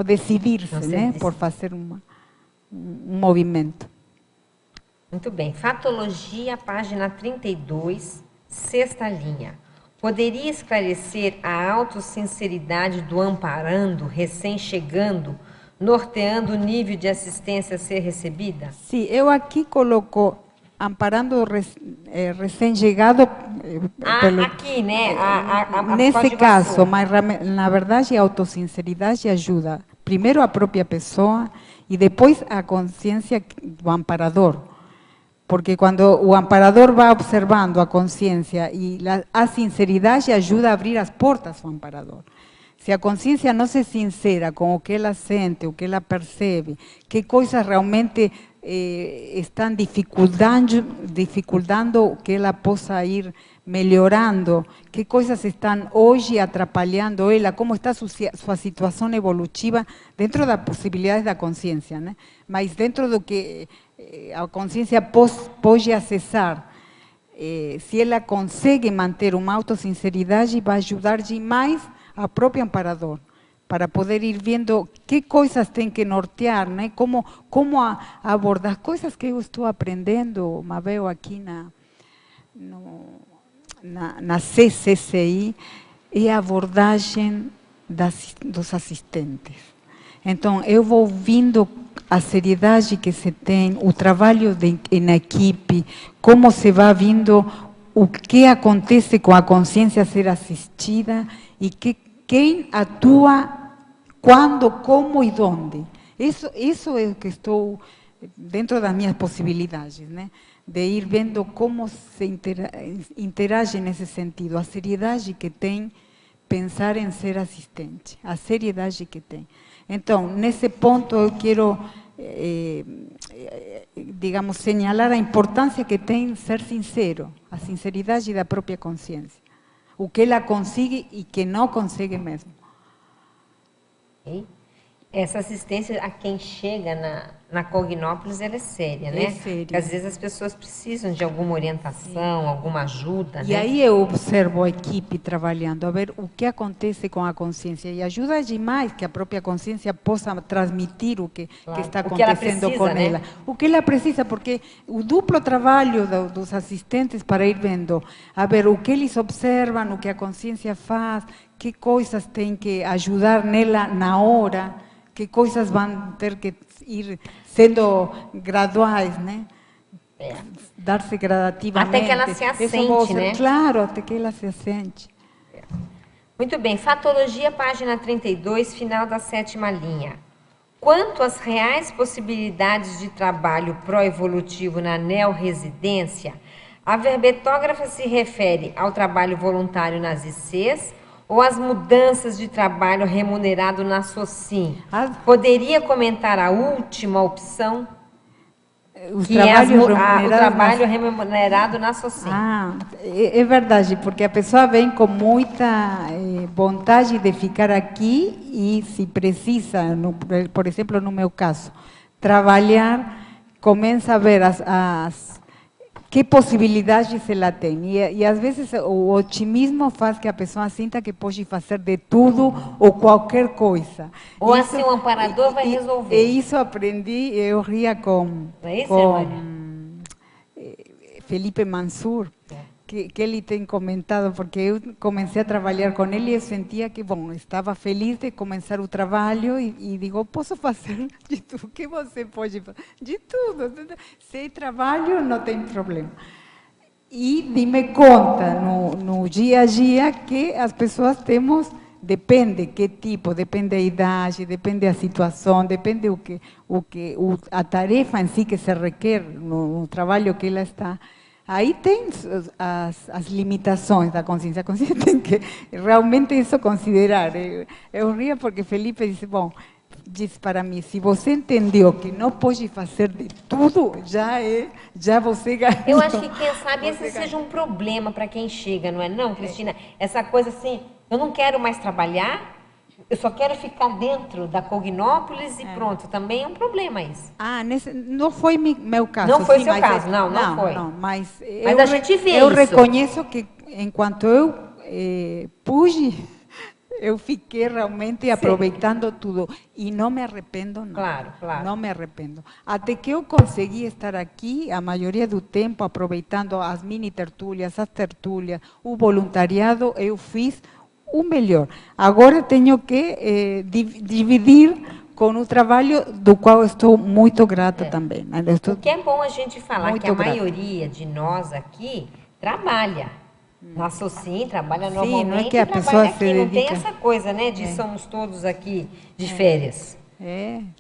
decidir-se, né? Por fazer um movimento. Muito bem. Fatologia, página 32, sexta linha. Poderia esclarecer a autossinceridade do amparando, recém-chegando, norteando o nível de assistência a ser recebida? Sim, eu aqui coloco amparando recém-chegado. Aqui, né? Nesse caso, mas na verdade a autossinceridade ajuda primeiro a própria pessoa e depois a consciência do amparador. Porque quando o amparador vai observando a consciência e a sinceridade ajuda a abrir as portas ao amparador. Se a consciência não se sincera com o que ela sente, o que ela percebe, que coisas realmente estão dificultando que ela possa ir melhorando, que coisas estão hoje atrapalhando ela, como está sua situação evolutiva dentro das possibilidades da consciência, né? Mas dentro do que a consciência pode acessar, se ela consegue manter uma autossinceridade, vai ajudar demais a próprio amparador, para poder ir vendo que coisas tem que nortear, né? Como abordar coisas que eu estou aprendendo, Mabel, aqui na CCCI, é a abordagem dos assistentes. Então, eu vou ouvindo a seriedade que se tem, o trabalho em equipe, como se vai vindo o que acontece com a consciência a ser assistida e quem atua, quando, como e onde. Isso é o que estou dentro das minhas possibilidades, né? De ir vendo como se interage nesse sentido, a seriedade que tem pensar em ser assistente, a seriedade que tem. Então, nesse ponto eu quero, digamos, señalar a importância que tem ser sincero, a sinceridade da própria consciência. O que ela consegue e que não consegue mesmo. Okay. Essa assistência a quem chega na Cognópolis, ela é séria, né? É séria. Porque às vezes as pessoas precisam de alguma orientação, alguma ajuda, E né? aí eu observo a equipe trabalhando, a ver o que acontece com a consciência. E ajuda demais que a própria consciência possa transmitir o que está acontecendo com ela. O que ela precisa, porque o duplo trabalho dos assistentes para ir vendo, a ver o que eles observam, o que a consciência faz, que coisas tem que ajudar nela na hora, que coisas vão ter que ir sendo graduais, né? Dar-se gradativamente. Até que ela se assente, né? Claro, até que ela se assente. Muito bem, Fatologia, página 32, final da 7ª linha. Quanto às reais possibilidades de trabalho pró-evolutivo na neorresidência, a verbetógrafa se refere ao trabalho voluntário nas ICs ou às mudanças de trabalho remunerado na SOCIM? Poderia comentar a última opção? Que é o trabalho remunerado na SOCIM. É verdade, porque a pessoa vem com muita vontade de ficar aqui e se precisa, por exemplo, no meu caso, trabalhar, começa a ver que possibilidades ela tem. E às vezes o otimismo faz que a pessoa sinta que pode fazer de tudo ou qualquer coisa. Ou isso, assim o amparador vai resolver. E isso aprendi, eu ria com Felipe Mansur, que ele tem comentado, porque eu comecei a trabalhar com ele e eu sentia que, bom, estava feliz de começar o trabalho e digo, posso fazer de tudo, o que você pode fazer? De tudo, se trabalho não tem problema. E dime conta no dia a dia que as pessoas temos, depende que tipo, depende da idade, depende da situação, depende a tarefa em si que se requer no trabalho que ela está. Aí tem as limitações da consciência. A consciência tem que realmente isso considerar. Eu ria porque Felipe disse, bom, disse para mim, se você entendeu que não pode fazer de tudo, já você ganhou. Eu acho que, quem sabe, esse seja um problema para quem chega, não é não, Cristina? Essa coisa assim, eu não quero mais trabalhar, eu só quero ficar dentro da Cognópolis e pronto. Também é um problema isso. Não foi meu caso. Não foi seu caso, não foi. Não, mas a gente vê eu isso. reconheço que enquanto eu pude, eu fiquei realmente aproveitando tudo. E não me arrependo, não. Claro. Não me arrependo. Até que eu consegui estar aqui, a maioria do tempo, aproveitando as mini tertúlias, as tertúlias, o voluntariado, eu fiz o melhor. Agora tenho que dividir com o trabalho do qual estou muito grata também. Né? O que é bom a gente falar que a grata. maioria de nós aqui trabalha. Na Socim trabalha Sim, normalmente, não é que a trabalha pessoa aqui, se não tem dedica. essa coisa, né, de somos todos aqui de férias.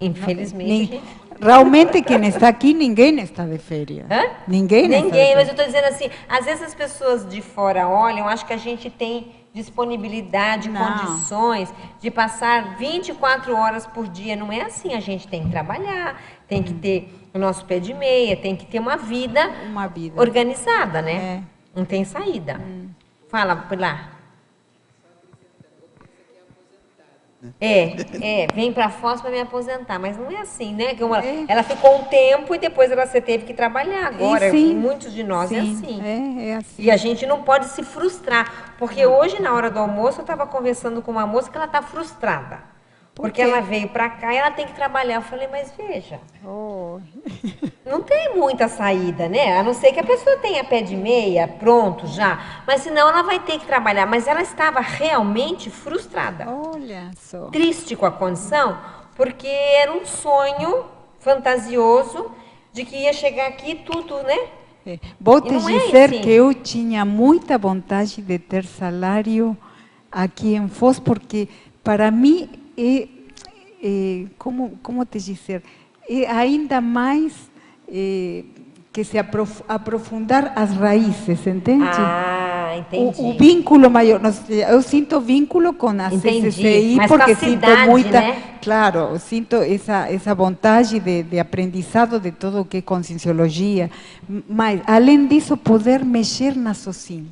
Infelizmente. Realmente quem está aqui, ninguém está de férias. Hã? Ninguém está de Ninguém, férias. mas eu estou dizendo assim, às vezes as pessoas de fora olham, acho que a gente tem disponibilidade, Não. condições de passar 24 horas por dia. Não é assim, a gente tem que trabalhar, tem que ter o nosso pé de meia, tem que ter uma vida, organizada, né? Não tem saída. Fala, Pilar. Vem para Foz para me aposentar, mas não é assim, né? Ela ficou um tempo e depois ela teve que trabalhar. Agora, muitos de nós é assim. É assim. E a gente não pode se frustrar, porque hoje, na hora do almoço, eu estava conversando com uma moça que ela está frustrada. Porque ela veio para cá e ela tem que trabalhar. Eu falei, mas veja, não tem muita saída, né? A não ser que a pessoa tenha pé de meia, pronto já. Mas senão ela vai ter que trabalhar. Mas ela estava realmente frustrada. Olha só. Triste com a condição, porque era um sonho fantasioso de que ia chegar aqui tudo, né? Vou te dizer assim. que eu tinha muita vontade de ter salário aqui em Foz, porque para mim como te dizer, ainda mais que se aprofundar as raízes, entende? Ah, entendi. O vínculo maior, eu sinto vínculo com a CCCI, mas porque com a sinto cidade, muita, né? claro, eu sinto essa vontade de aprendizado de tudo o que é conscienciologia, mas além disso poder mexer na Socim.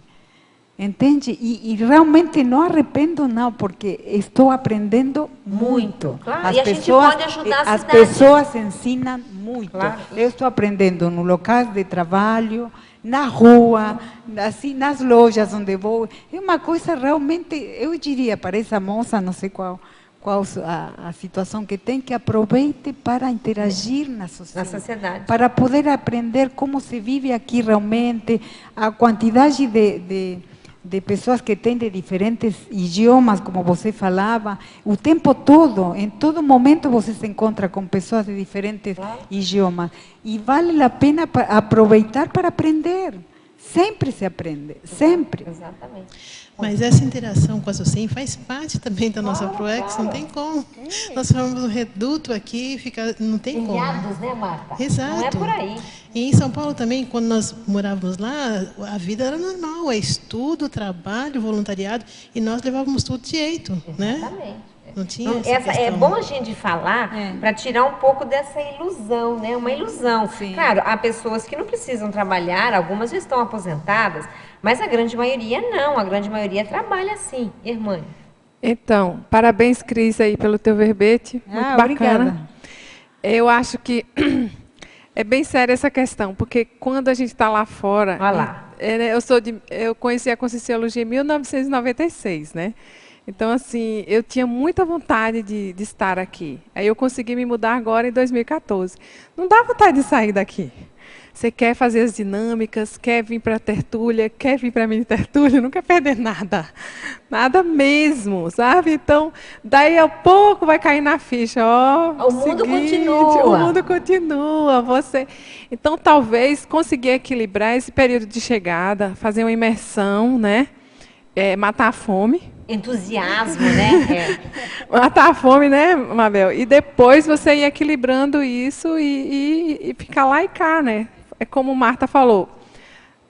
Entende? E realmente não arrependo não, porque estou aprendendo muito. Claro, e a gente pode ajudar a cidade. As pessoas ensinam muito. Claro. Eu estou aprendendo no local de trabalho, na rua, assim, nas lojas onde vou. É uma coisa realmente, eu diria para essa moça, não sei qual a situação que tem, que aproveite para interagir na sociedade. Para poder aprender como se vive aqui realmente, a quantidade de pessoas que têm de diferentes idiomas, como você falava, o tempo todo, em todo momento você se encontra com pessoas de diferentes idiomas. E vale a pena aproveitar para aprender. Sempre se aprende, sempre. Exatamente. Mas essa interação com a Socim faz parte também da nossa ProEx, não tem como. Nós formamos um reduto aqui, não tem como. Ilhados, né, Marta? Exato. Não é por aí. E em São Paulo também, quando nós morávamos lá, a vida era normal, é estudo, trabalho, voluntariado, e nós levávamos tudo de jeito, né? Exatamente. Não tinha É bom a gente falar para tirar um pouco dessa ilusão, né? Uma ilusão. Sim. Claro, há pessoas que não precisam trabalhar, algumas já estão aposentadas, mas a grande maioria não, a grande maioria trabalha sim. Irmã. Então, parabéns, Cris, aí pelo teu verbete, muito bacana. Obrigada. Eu acho que é bem séria essa questão, porque quando a gente está lá fora, eu conheci a Conscienciologia em 1996, né? Então, assim, eu tinha muita vontade de estar aqui. Aí eu consegui me mudar agora em 2014. Não dá vontade de sair daqui. Você quer fazer as dinâmicas, quer vir para a tertúlia, quer vir para a mini tertúlia, não quer perder nada. Nada mesmo, sabe? Então, daí a pouco vai cair na ficha. O mundo continua. O mundo continua. Então, talvez conseguir equilibrar esse período de chegada, fazer uma imersão, né? Matar a fome. Entusiasmo, né? Matar a fome, né, Mabel? E depois você ir equilibrando isso e ficar lá e cá, né? É como Marta falou,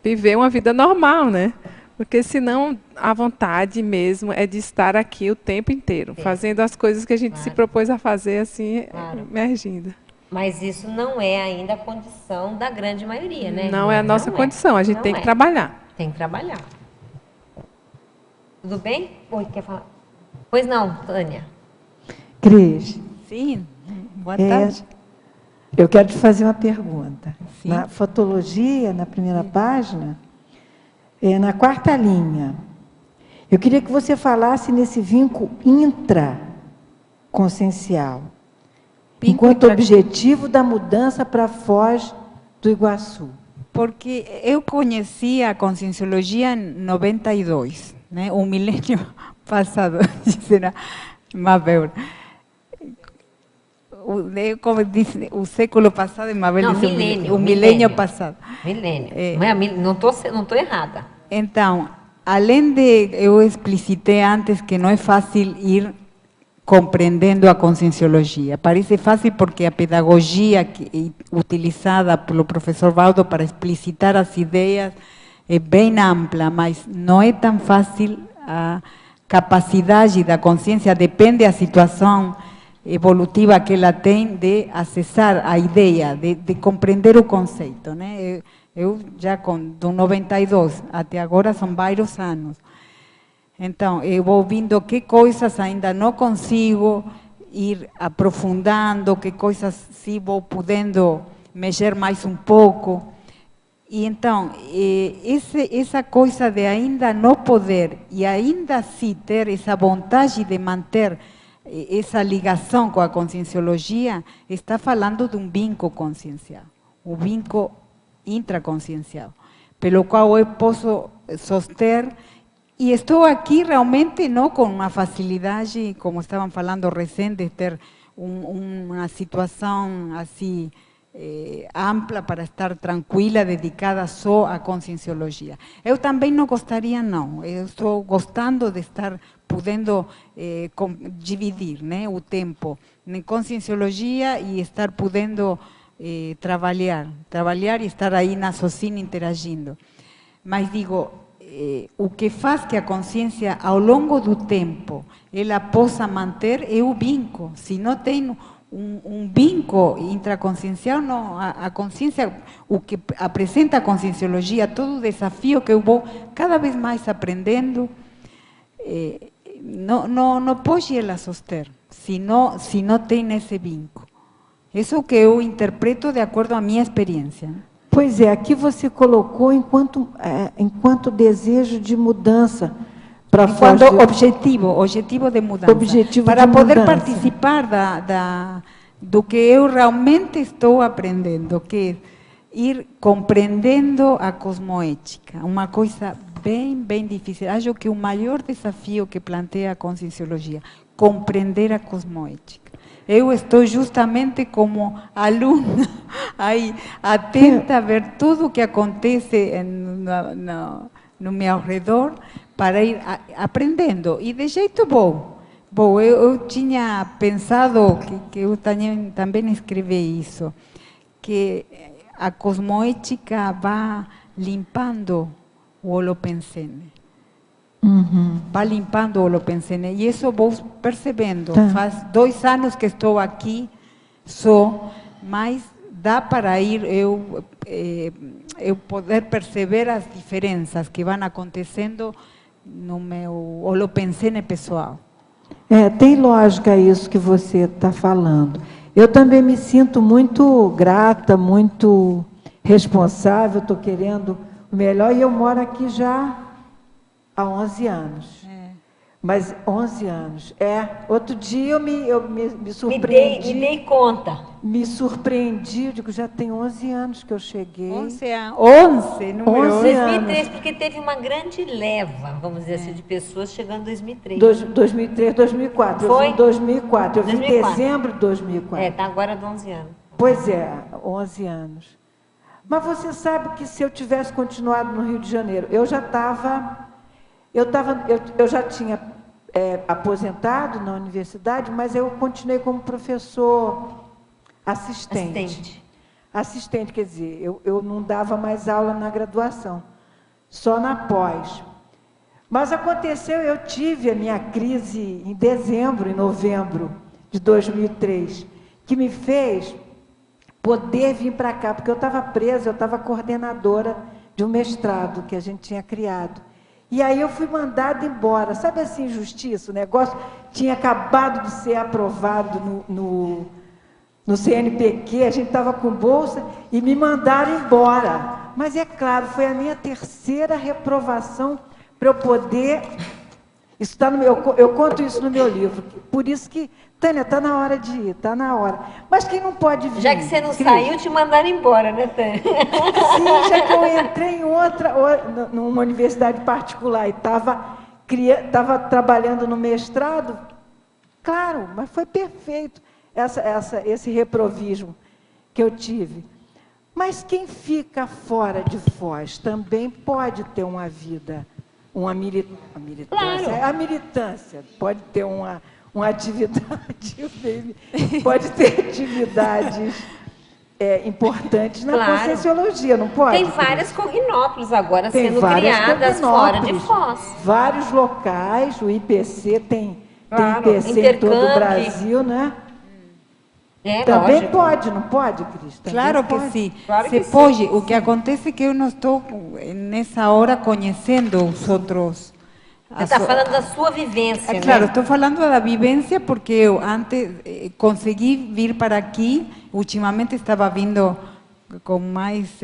viver uma vida normal, né? Porque senão a vontade mesmo é de estar aqui o tempo inteiro, fazendo as coisas que a gente se propôs a fazer, assim, emergindo. Mas isso não é ainda a condição da grande maioria, né? Não é a nossa condição, a gente tem que trabalhar. Tem que trabalhar. Tudo bem? Oi, quer falar? Pois não, Tânia. Cris. Sim, boa tarde. Eu quero te fazer uma pergunta. Sim. Na fotologia, na primeira página, na quarta linha, eu queria que você falasse nesse vínculo intraconsciencial, enquanto objetivo da mudança para Foz do Iguaçu. Porque eu conheci a Conscienciologia em 92. Né, um milênio passado, será Mabel. como disse, o século passado, Mabel disse milênio, o milênio passado. Milênio. Não estou errada. Então, além de, eu explicitei antes que não é fácil ir compreendendo a conscienciologia. Parece fácil porque a pedagogia utilizada pelo professor Valdo para explicitar as ideias é bem ampla, mas não é tão fácil. A capacidade da consciência depende da situação evolutiva que ela tem de acessar a ideia, de compreender o conceito, né? Eu já do 92 até agora são vários anos. Então, eu vou vendo que coisas ainda não consigo ir aprofundando, que coisas sim vou podendo mexer mais um pouco. E então, essa coisa de ainda não poder e ainda assim ter essa vontade de manter essa ligação com a conscienciologia, está falando de um vínculo consciencial, um vínculo intraconsciencial, pelo qual eu posso soster. E estou aqui realmente não com uma facilidade, como estavam falando recente, de ter uma situação assim ampla para estar tranquila, dedicada só à conscienciologia. Eu também não gostaria, não. Eu estou gostando de estar podendo dividir, né, o tempo em conscienciologia e estar podendo trabalhar e estar aí na SOCIN interagindo. Mas digo, o que faz que a consciência, ao longo do tempo, ela possa manter é o vínculo. Se não tem um vínculo intraconsciencial, não, a consciência, o que apresenta a conscienciologia, todo o desafio que eu vou cada vez mais aprendendo, não pode ela soster, se não tem esse vínculo. Isso é o que eu interpreto de acordo à minha experiência. Pois é, aqui você colocou enquanto desejo de mudança. Enquanto objetivo de mudança. Para poder participar do que eu realmente estou aprendendo, que é ir compreendendo a cosmoética, uma coisa bem difícil. Acho que o maior desafio que planteia a conscienciologia, compreender a cosmoética. Eu estou justamente como aluna, aí, atenta a ver tudo o que acontece no meu redor, para ir aprendendo. E de jeito bom. Bom, eu tinha pensado, que eu também escrevi isso, que a cosmoética vai limpando o holopensene. Vai limpando o holopensene. E isso vou percebendo. Faz 2 anos que estou aqui só, mas dá para ir eu poder perceber as diferenças que vão acontecendo no meu holopensene pessoal. Tem lógica isso que você está falando. Eu também me sinto muito grata, muito responsável, estou querendo o melhor, e eu moro aqui já há 11 anos. Mas 11 anos. Outro dia eu me surpreendi. Me dei conta. Me surpreendi, eu digo, já tem 11 anos que eu cheguei. 11 anos. 2003, porque teve uma grande leva, vamos dizer assim, de pessoas chegando em 2003. 2003, 2004. Foi? Eu vim em 2004. Eu vim em dezembro de 2004. Está agora de 11 anos. Pois é, 11 anos. Mas você sabe que se eu tivesse continuado no Rio de Janeiro, eu já tinha aposentado na universidade, mas eu continuei como professor assistente. Assistente, quer dizer, eu não dava mais aula na graduação, só na pós. Mas aconteceu, eu tive a minha crise em dezembro, em novembro de 2003, que me fez poder vir para cá, porque eu estava presa, eu estava coordenadora de um mestrado que a gente tinha criado. E aí eu fui mandada embora. Sabe assim, injustiça? O negócio tinha acabado de ser aprovado no CNPq, a gente estava com bolsa e me mandaram embora. Mas é claro, foi a minha 3ª reprovação para eu poder... Isso está no eu conto isso no meu livro. Por isso que, Tânia, está na hora de ir, está na hora. Mas quem não pode vir? Já que você não saiu, te mandaram embora, né, Tânia? Sim, já que eu entrei em numa universidade particular e estava trabalhando no mestrado, claro, mas foi perfeito. esse reprovismo que eu tive. Mas quem fica fora de Foz também pode ter uma vida, uma militância. Claro. A militância pode ter uma atividade, pode ter atividades importantes na Conscienciologia, não pode? Tem várias cognópolis agora sendo criadas fora de Foz. Vários locais, o IPC tem IPC em todo o Brasil, né? Também lógico. Pode, não pode, Cris? Claro que sim. Claro que pode. Sim. O que acontece é que eu não estou, nessa hora, conhecendo os outros. Você está falando da sua vivência, né? Claro, estou falando da vivência porque eu antes consegui vir para aqui, ultimamente estava vindo com mais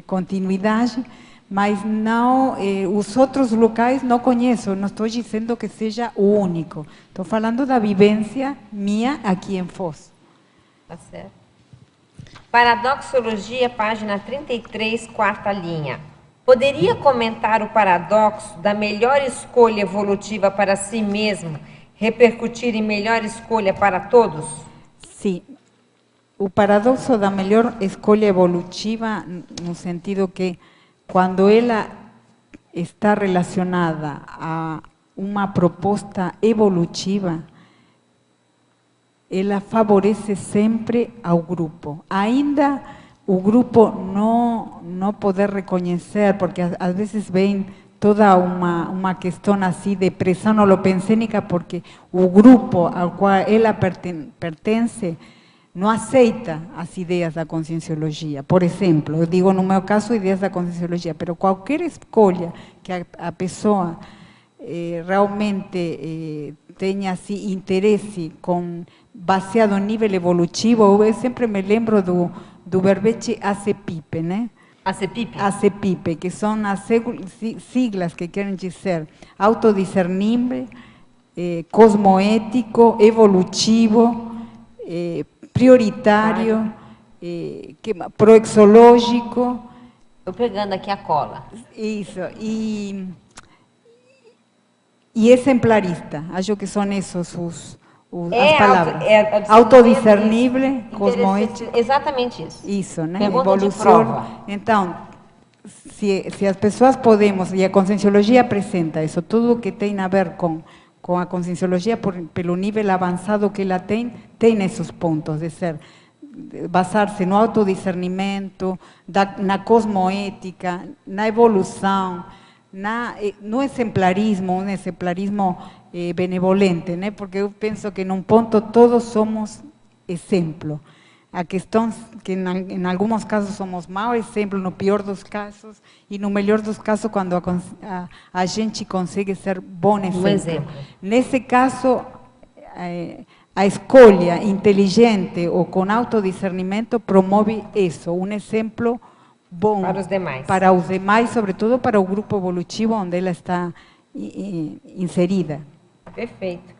continuidade, mas não, os outros locais não conheço, não estou dizendo que seja o único. Estou falando da vivência minha aqui em Foz. Tá certo. Paradoxologia, página 33, quarta linha. Poderia comentar o paradoxo da melhor escolha evolutiva para si mesmo repercutir em melhor escolha para todos? Sim. O paradoxo da melhor escolha evolutiva, no sentido que quando ela está relacionada a uma proposta evolutiva, ela favorece sempre ao grupo. Ainda o grupo não poder reconhecer, porque às vezes vem toda uma questão assim de pressão holopensênica, porque o grupo ao qual ela pertence não aceita as ideias da Conscienciologia. Por exemplo, eu digo no meu caso ideias da Conscienciologia, mas qualquer escolha que a pessoa realmente tenha assim, interesse baseado em nível evolutivo, eu sempre me lembro do verbete ACPIP, né? ACPIP? ACPIP, que são as siglas que querem dizer autodiscernível, cosmoético, evolutivo, prioritário, proexológico. Estou pegando aqui a cola. Isso, e exemplarista, acho que são esses as palavras. Autodiscernível, cosmoético. Exatamente isso. Isso, né? Pergunta evolução. Então, se as pessoas podemos, e a Conscienciologia apresenta isso, tudo que tem a ver com a Conscienciologia, pelo nível avançado que ela tem esses pontos de ser, basar-se no autodiscernimento, na cosmoética, na evolução, no exemplarismo, um exemplarismo benevolente, né? Porque eu penso que num ponto todos somos exemplo. A questão que em alguns casos somos mau exemplo, no pior dos casos, e no melhor dos casos quando a gente consegue ser bom exemplo. Nesse caso, a escolha inteligente ou com autodiscernimento promove isso, um exemplo bom para os demais, sobretudo para o grupo evolutivo onde ela está inserida. Perfeito.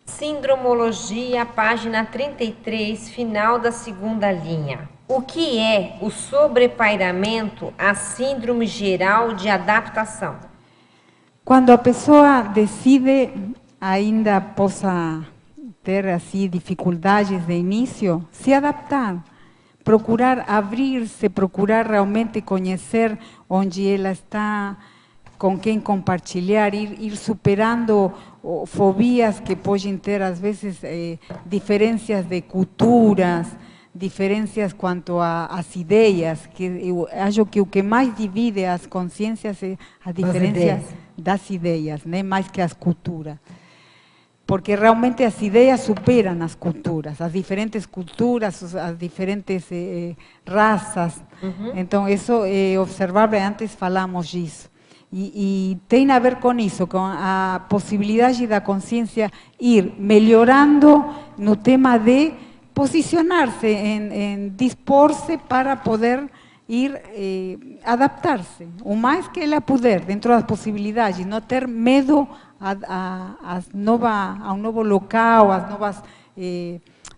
Sindromologia, página 33, final da segunda linha. O que é o sobrepairamento à síndrome geral de adaptação? Quando a pessoa decide, ainda possa ter assim, dificuldades de início, se adaptar. Procurar abrir-se, procurar realmente conhecer onde ela está, com quem compartilhar, ir superando fobias que podem ter, às vezes, diferenças de culturas, diferenças quanto às ideias, que eu acho que o que mais divide as consciências é a diferença das ideias, né? Mais que as culturas. Porque realmente as ideias superam as culturas, as diferentes raças. Então, isso é observável, antes falamos disso. E tem a ver com isso, com a possibilidade da consciência ir melhorando no tema de posicionar-se, em dispor-se para poder ir adaptar-se, o mais que ela puder, dentro das possibilidades, não ter medo a um novo local,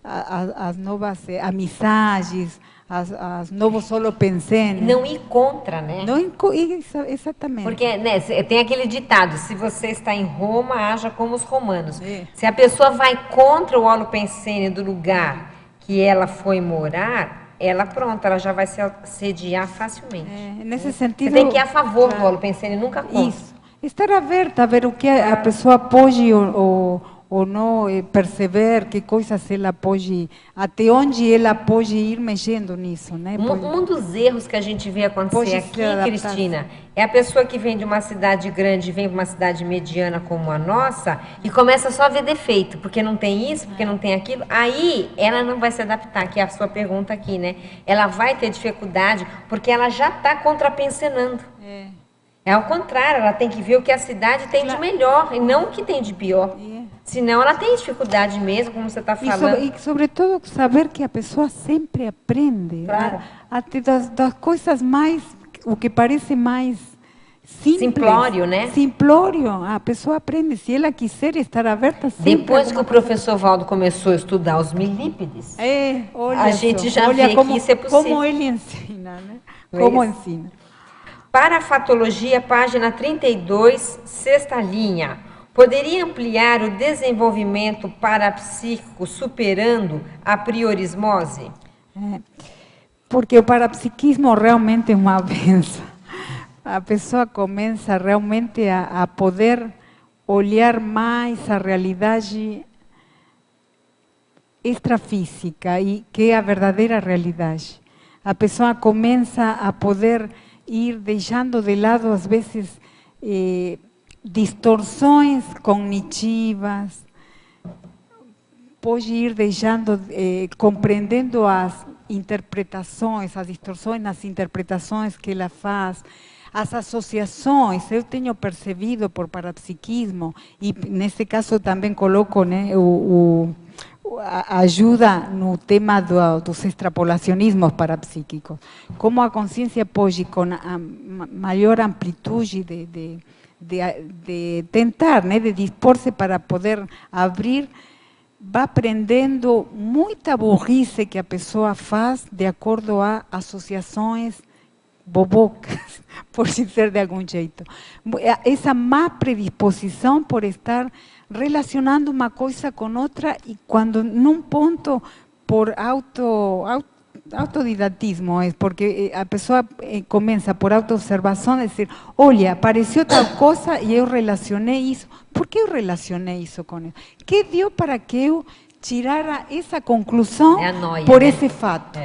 às novas amizades, as novos holopensene. Não ir contra, né? Não, exatamente. Porque, né, tem aquele ditado, se você está em Roma, haja como os romanos. Se a pessoa vai contra o holopensene do lugar que ela foi morar, ela já vai se sediar facilmente. Nesse sentido... Você tem que ir a favor do holopensene, nunca contra. Isso. Estar aberta a ver o que a pessoa pode ou não perceber, que coisas ela pode, até onde ela pode ir mexendo nisso, né? Um dos erros que a gente vê acontecer aqui, Cristina, é a pessoa que vem de uma cidade grande, vem para uma cidade mediana como a nossa, e começa só a ver defeito, porque não tem isso, porque não tem aquilo, aí ela não vai se adaptar, que é a sua pergunta aqui, né? Ela vai ter dificuldade, porque ela já está contrapensenando. É ao contrário, ela tem que ver o que a cidade tem de melhor, e não o que tem de pior. Senão ela tem dificuldade mesmo, como você está falando. E sobretudo, saber que a pessoa sempre aprende. Claro. Até das coisas mais, o que parece mais simples. Simplório, né? Simplório. A pessoa aprende. Se ela quiser estar aberta, sempre. Depois que o professor Valdo começou a estudar os milípedes, a gente já vê que isso é possível. Como ele ensina, né? Como ensina. Parafatologia, página 32, sexta linha. Poderia ampliar o desenvolvimento parapsíquico superando a priorismose? Porque o parapsiquismo realmente é uma benção. A pessoa começa realmente a poder olhar mais a realidade extrafísica, e que é a verdadeira realidade. A pessoa começa a poder ir deixando de lado, às vezes, distorções cognitivas, pode ir deixando, compreendendo as interpretações, as distorções nas interpretações que ela faz, as associações. Eu tenho percebido por parapsiquismo, e nesse caso também coloco, né, ajuda no tema dos extrapolacionismos parapsíquicos. Como a consciência pode, com a maior amplitude de tentar, né, de dispor-se para poder abrir, vai aprendendo muita burrice que a pessoa faz de acordo a associações bobocas, por dizer de algum jeito. Essa má predisposição por estar relacionando uma coisa com outra, e quando num ponto por autodidatismo, porque a pessoa começa por autoobservação a dizer, olha, apareceu tal coisa e eu relacionei isso. Por que eu relacionei isso com ele? Que deu para que eu tirara essa conclusão por esse fato?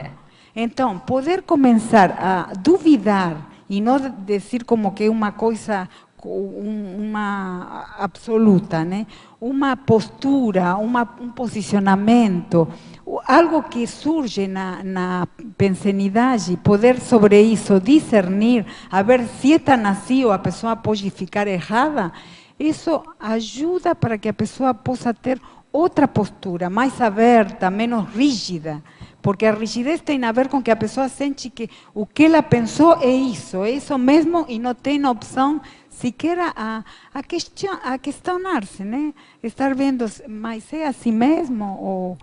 Então, poder começar a duvidar e não dizer como que é uma coisa, uma absoluta, né? Uma postura, um posicionamento, algo que surge na pensenidade, poder sobre isso discernir, a ver se é tão assim ou a pessoa pode ficar errada, isso ajuda para que a pessoa possa ter outra postura, mais aberta, menos rígida, porque a rigidez tem a ver com que a pessoa sente que o que ela pensou é isso mesmo, e não tem opção sequer a questionar-se, né? Estar vendo, mas é assim mesmo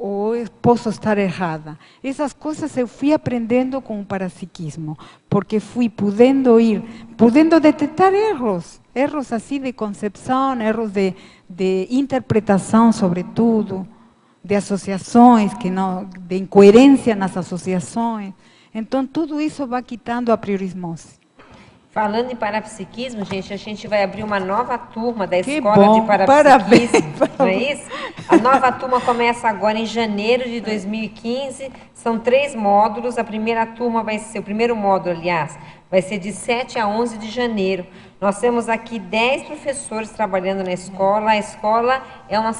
ou eu posso estar errada? Essas coisas eu fui aprendendo com o parapsiquismo, porque fui podendo detectar erros assim de concepção, erros de interpretação, sobretudo, de associações, de incoerência nas associações. Então, tudo isso vai quitando a priorismose. Falando em parapsiquismo, gente, a gente vai abrir uma nova turma da Escola de Parapsiquismo, não é isso? A nova turma começa agora em janeiro de 2015, são 3 módulos, a primeira turma vai ser, o primeiro módulo, aliás, vai ser de 7 a 11 de janeiro. Nós temos aqui 10 professores trabalhando na escola. A escola é um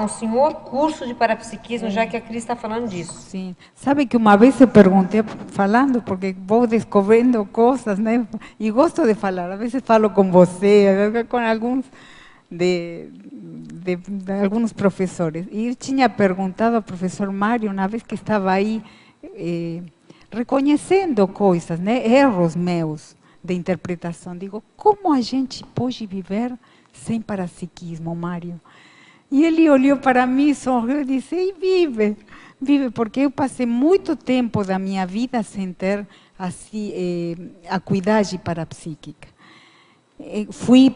senhor curso de parapsiquismo, já que a Cris está falando disso. Sim. Sabe que uma vez eu perguntei, falando, porque vou descobrindo coisas, né? E gosto de falar. Às vezes falo com você, com alguns de alguns professores. E eu tinha perguntado ao professor Mário, uma vez que estava aí, reconhecendo coisas, né? Erros meus de interpretação. Digo, como a gente pode viver sem parapsiquismo, Mário? E ele olhou para mim, sorriu e disse, e vive. Vive, porque eu passei muito tempo da minha vida sem ter assim, acuidade parapsíquica. Fui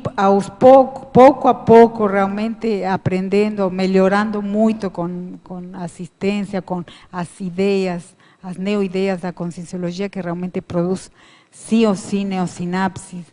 pouco a pouco realmente aprendendo, melhorando muito com assistência, com as ideias, as neoideias da conscienciologia que realmente produz sim ou sim neosinapses.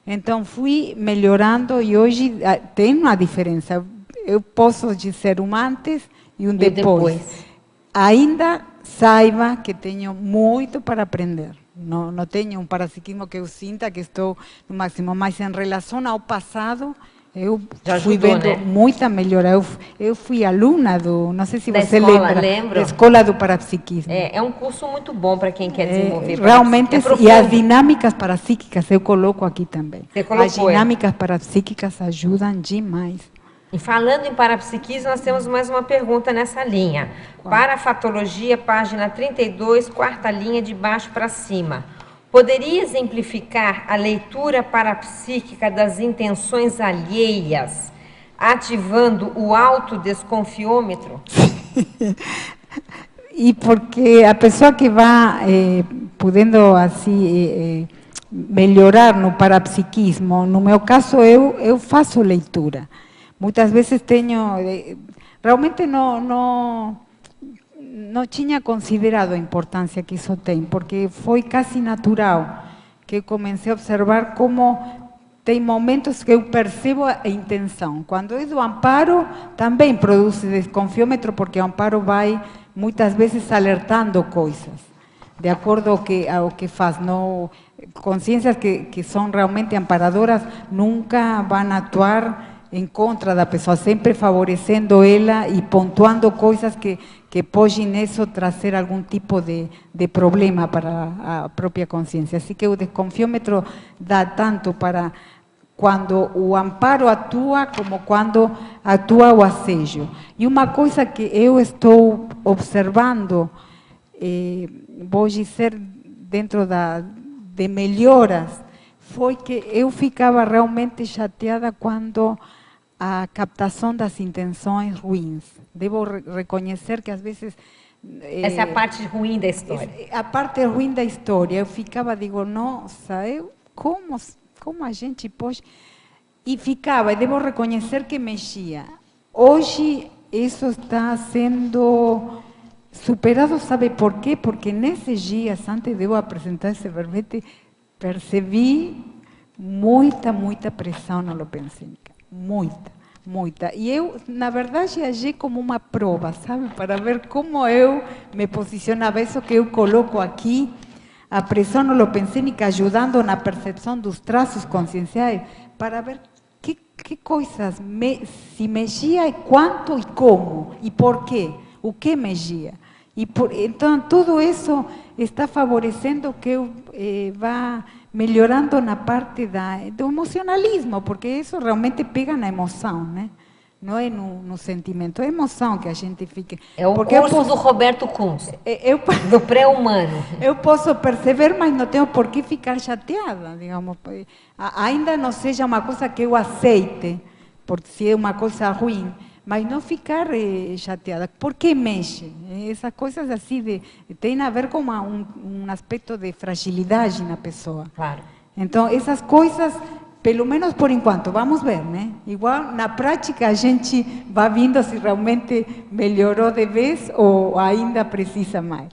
Então fui melhorando e hoje tem uma diferença. Eu posso dizer um antes e um depois. Ainda saiba que tenho muito para aprender. Não tenho um parapsiquismo que eu sinta que estou no máximo, mas em relação ao passado, eu fui vendo muita melhora. Eu fui aluna não sei se você lembra, da Escola do Parapsiquismo. É um curso muito bom para quem quer desenvolver. Realmente, e as dinâmicas parapsíquicas eu coloco aqui também. As dinâmicas parapsíquicas ajudam demais. E falando em parapsiquismo, nós temos mais uma pergunta nessa linha. Parafatologia, página 32, quarta linha de baixo para cima. Poderia exemplificar a leitura parapsíquica das intenções alheias, ativando o autodesconfiômetro? E porque a pessoa que vai podendo assim melhorar no parapsiquismo, no meu caso eu faço leitura. Muitas vezes realmente não tinha considerado a importância que isso tem, porque foi quase natural que eu comecei a observar como tem momentos que eu percebo a intenção. Quando eu do amparo, também produz desconfiômetro, porque o amparo vai muitas vezes alertando coisas, de acordo ao que faz. Consciências que são realmente amparadoras nunca vão atuar em contra da pessoa, sempre favorecendo ela e pontuando coisas que podem nisso trazer algum tipo de problema para a própria consciência. Assim que o desconfiômetro dá tanto para quando o amparo atua, como quando atua o assédio. E uma coisa que eu estou observando, vou dizer, dentro de melhoras, foi que eu ficava realmente chateada quando a captação das intenções ruins. Devo reconhecer que às vezes... Essa é a parte ruim da história. A parte ruim da história. Eu ficava, digo, nossa, como a gente pode... E ficava, e devo reconhecer que mexia. Hoje isso está sendo superado, sabe por quê? Porque nesses dias, antes de eu apresentar esse verbete, percebi muita pressão na holopensênica. Muita. E eu, na verdade, agi como uma prova, sabe? Para ver como eu me posicionava. Isso que eu coloco aqui, a pressão holopensênica ajudando na percepção dos traços conscienciais, para ver que coisas se mexia e quanto e como, e por quê, o que mexia. Então, tudo isso está favorecendo que eu vá melhorando na parte do emocionalismo, porque isso realmente pega na emoção, né? Não é no sentimento, é a emoção que a gente fica... É o curso do Roberto Kunz, do pré-humano. Eu posso perceber, mas não tenho por que ficar chateada, digamos. Ainda não seja uma coisa que eu aceite, porque se é uma coisa ruim, mas não ficar chateada. Por que mexe? Essas coisas assim tem a ver com um aspecto de fragilidade na pessoa. Claro. Então, essas coisas, pelo menos por enquanto, vamos ver, né? Igual, na prática, a gente vai vendo se realmente melhorou de vez ou ainda precisa mais.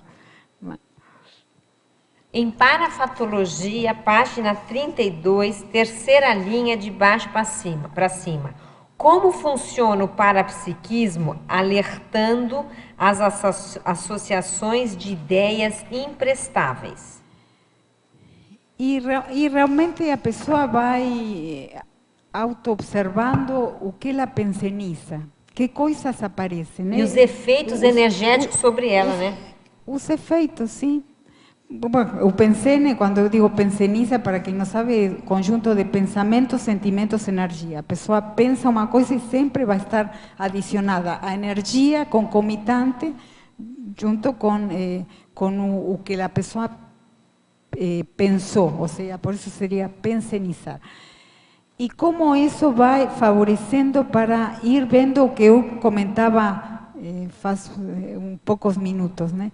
Em Parafatologia, página 32, terceira linha de baixo para cima. Como funciona o parapsiquismo alertando as associações de ideias imprestáveis? E realmente a pessoa vai auto-observando o que ela penseniza, que coisas aparecem, né? E os efeitos energéticos sobre ela, né? Os efeitos, sim. O pensene, quando eu digo penseniza, para quem não sabe, é conjunto de pensamentos, sentimentos, energia. A pessoa pensa uma coisa e sempre vai estar adicionada a energia concomitante junto com o que a pessoa pensou, ou seja, por isso seria pensenizar. E como isso vai favorecendo para ir vendo o que eu comentava faz poucos minutos, né?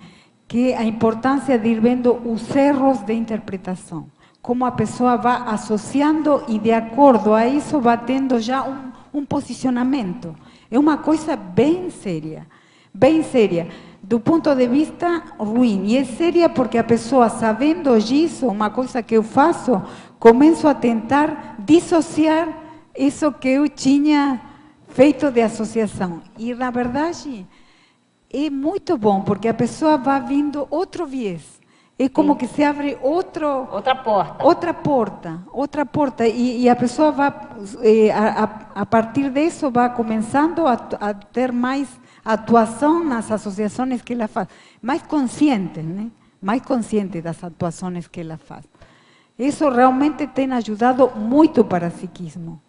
Que a importância de ir vendo os erros de interpretação. Como a pessoa vai associando e de acordo a isso vai tendo já um posicionamento. É uma coisa bem séria, do ponto de vista ruim. E é séria porque a pessoa, sabendo disso, uma coisa que eu faço, começo a tentar dissociar isso que eu tinha feito de associação. E, na verdade, é muito bom, porque a pessoa vai vindo outro viés. É como que se abre outra porta. E a pessoa vai, a partir disso, vai começando a ter mais atuação nas associações que ela faz. Mais consciente, né? Mais consciente das atuações que ela faz. Isso realmente tem ajudado muito para o psiquismo.